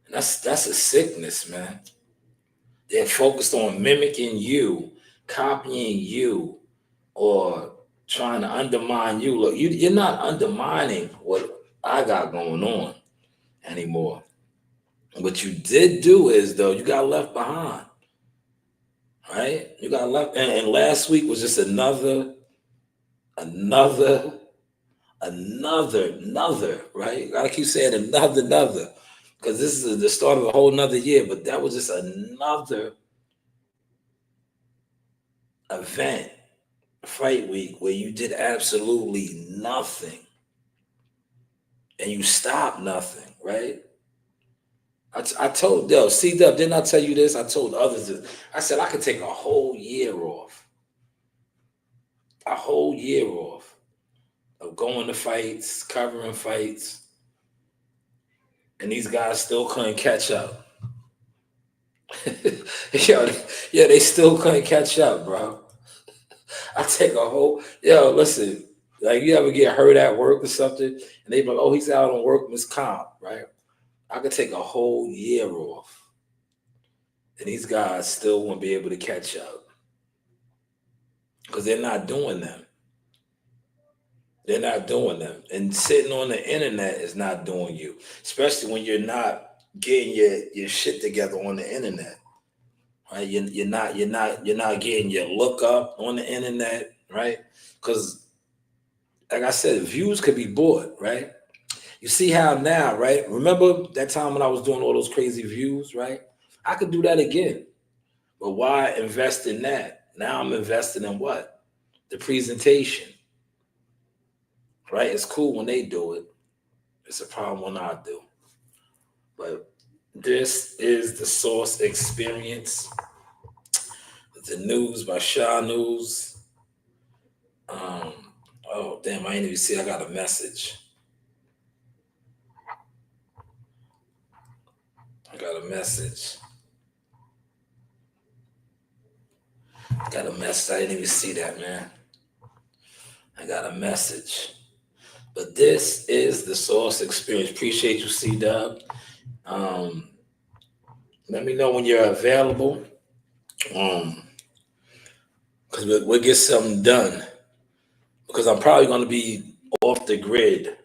And that's a sickness, man. They're focused on mimicking you, copying you, or trying to undermine you. Look, you're not undermining what I got going on anymore. What you did do is, though, you got left behind, right? You got left, and last week was just another, right? You gotta keep saying another, because this is the start of a whole nother year, but that was just another event, fight week, where you did absolutely nothing and you stopped nothing, right? I told C-Dub, didn't I tell you this? I told others this. I said I could take a whole year off. A whole year off of going to fights, covering fights, and these guys still couldn't catch up. They still couldn't catch up, bro. I take a whole, listen, like you ever get hurt at work or something, and they be like, oh, he's out on workman's comp, right? I could take a whole year off, and these guys still won't be able to catch up because they're not doing them. They're not doing them. And sitting on the internet is not doing you, especially when you're not getting your shit together on the internet. Right? You're not getting your look up on the internet, right? Because like I said, views could be bought, right? You see how now, right? Remember that time when I was doing all those crazy views, right? I could do that again. But why invest in that? Now I'm investing in what? The presentation. Right? It's cool when they do it. It's a problem when I do. But this is the Source Experience. The news by Shanewz. Oh, damn, I didn't even see I got a message. I got a message. I didn't even see that, man. I got a message. But this is the Source Experience. Appreciate you, C-Dub. Let me know when you're available. Because we'll get something done. Because I'm probably going to be off the grid.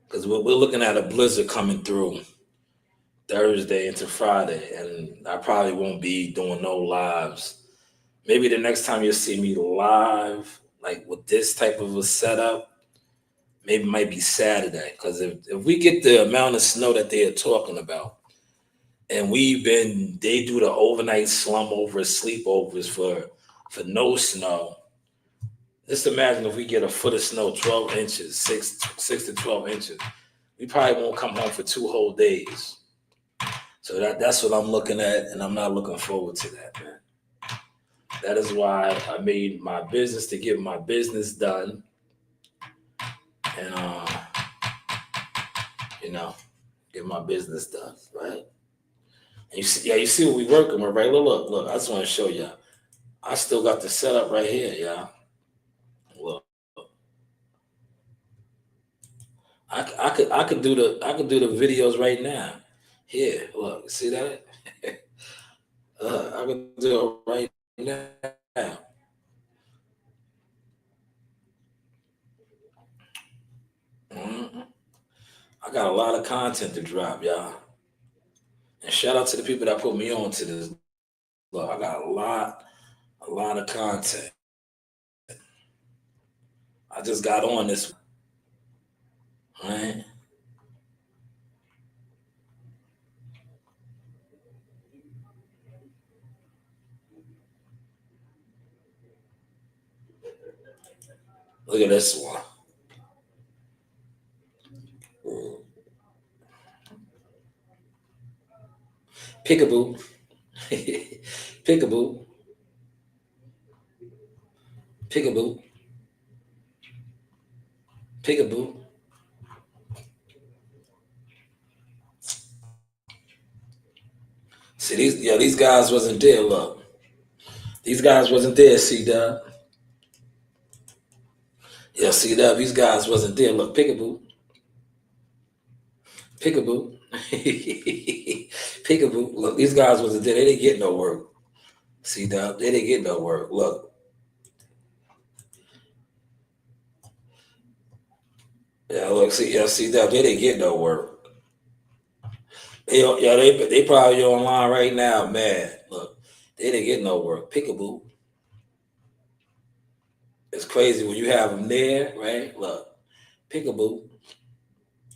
Because we're looking at a blizzard coming through Thursday into Friday. And I probably won't be doing no lives. Maybe the next time you'll see me live, like with this type of a setup, maybe it might be Saturday. Because if we get the amount of snow that they are talking about, and they do the overnight slum over sleepovers for no snow. Just imagine if we get a foot of snow, 12 inches, 6 to 12 inches. We probably won't come home for 2 whole days. So that's what I'm looking at, and I'm not looking forward to that, man. That is why I made my business to get my business done. And get my business done, right? And you see what we working with, right? Look, I just want to show y'all. I still got the setup right here, y'all. Look. I could do the videos right now. Here, look, see that? I can do it right now. I got a lot of content to drop, y'all. And shout out to the people that put me on to this. Look, I got a lot of content. I just got on this one, right? Look at this one. Peekaboo. Peekaboo. Peekaboo. Peekaboo. See, these guys wasn't there, look. These guys wasn't there, C-Dub. Yeah, C-Dub, these guys wasn't there. Look, peekaboo. Peekaboo. Peekaboo. Look, these guys wasn't there. They didn't get no work. C-Dub, they didn't get no work. Look. Yeah, look, C-Dub, they didn't get no work. They probably online right now, man. Look, they didn't get no work. Peekaboo. It's crazy when you have them there, right? Look, peekaboo.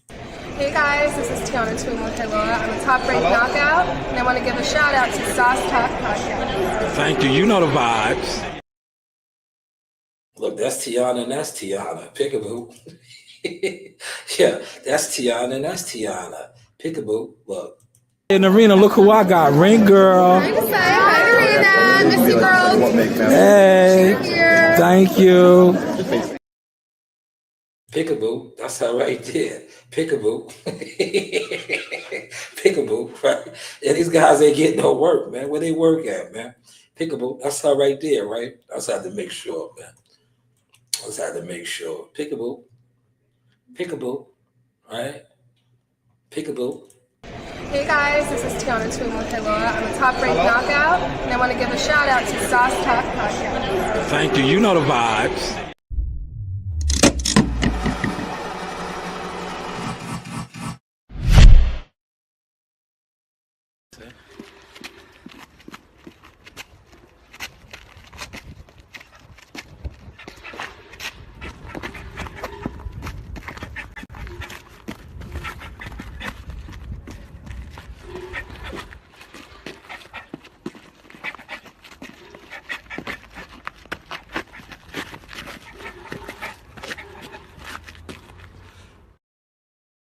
Hey guys, this is Tiana Tuimoteloa. I'm a top-ranked knockout, and I want to give a shout-out to Sauce Talk Podcast. Thank you. You know the vibes. Look, that's Tiana and that's Tiana. Peekaboo. Yeah, that's Tiana and that's Tiana. Peekaboo. Look. In the arena, look who I got. Ring girl. Hi, Arena. Miss you, girls. Hey. Thank you. Peekaboo. That's her right there. Peekaboo. Peekaboo. Right? Yeah, these guys ain't getting no work, man. Where they work at, man? Peekaboo. That's her right there, right? I just had to make sure, man. I just had to make sure. Peekaboo. Peekaboo. Right? Peekaboo. Hey guys, this is Tiana Tuimoteloa. I'm a top-ranked knockout, and I want to give a shout-out to Sauce Talk Podcast. Thank you. You know the vibes.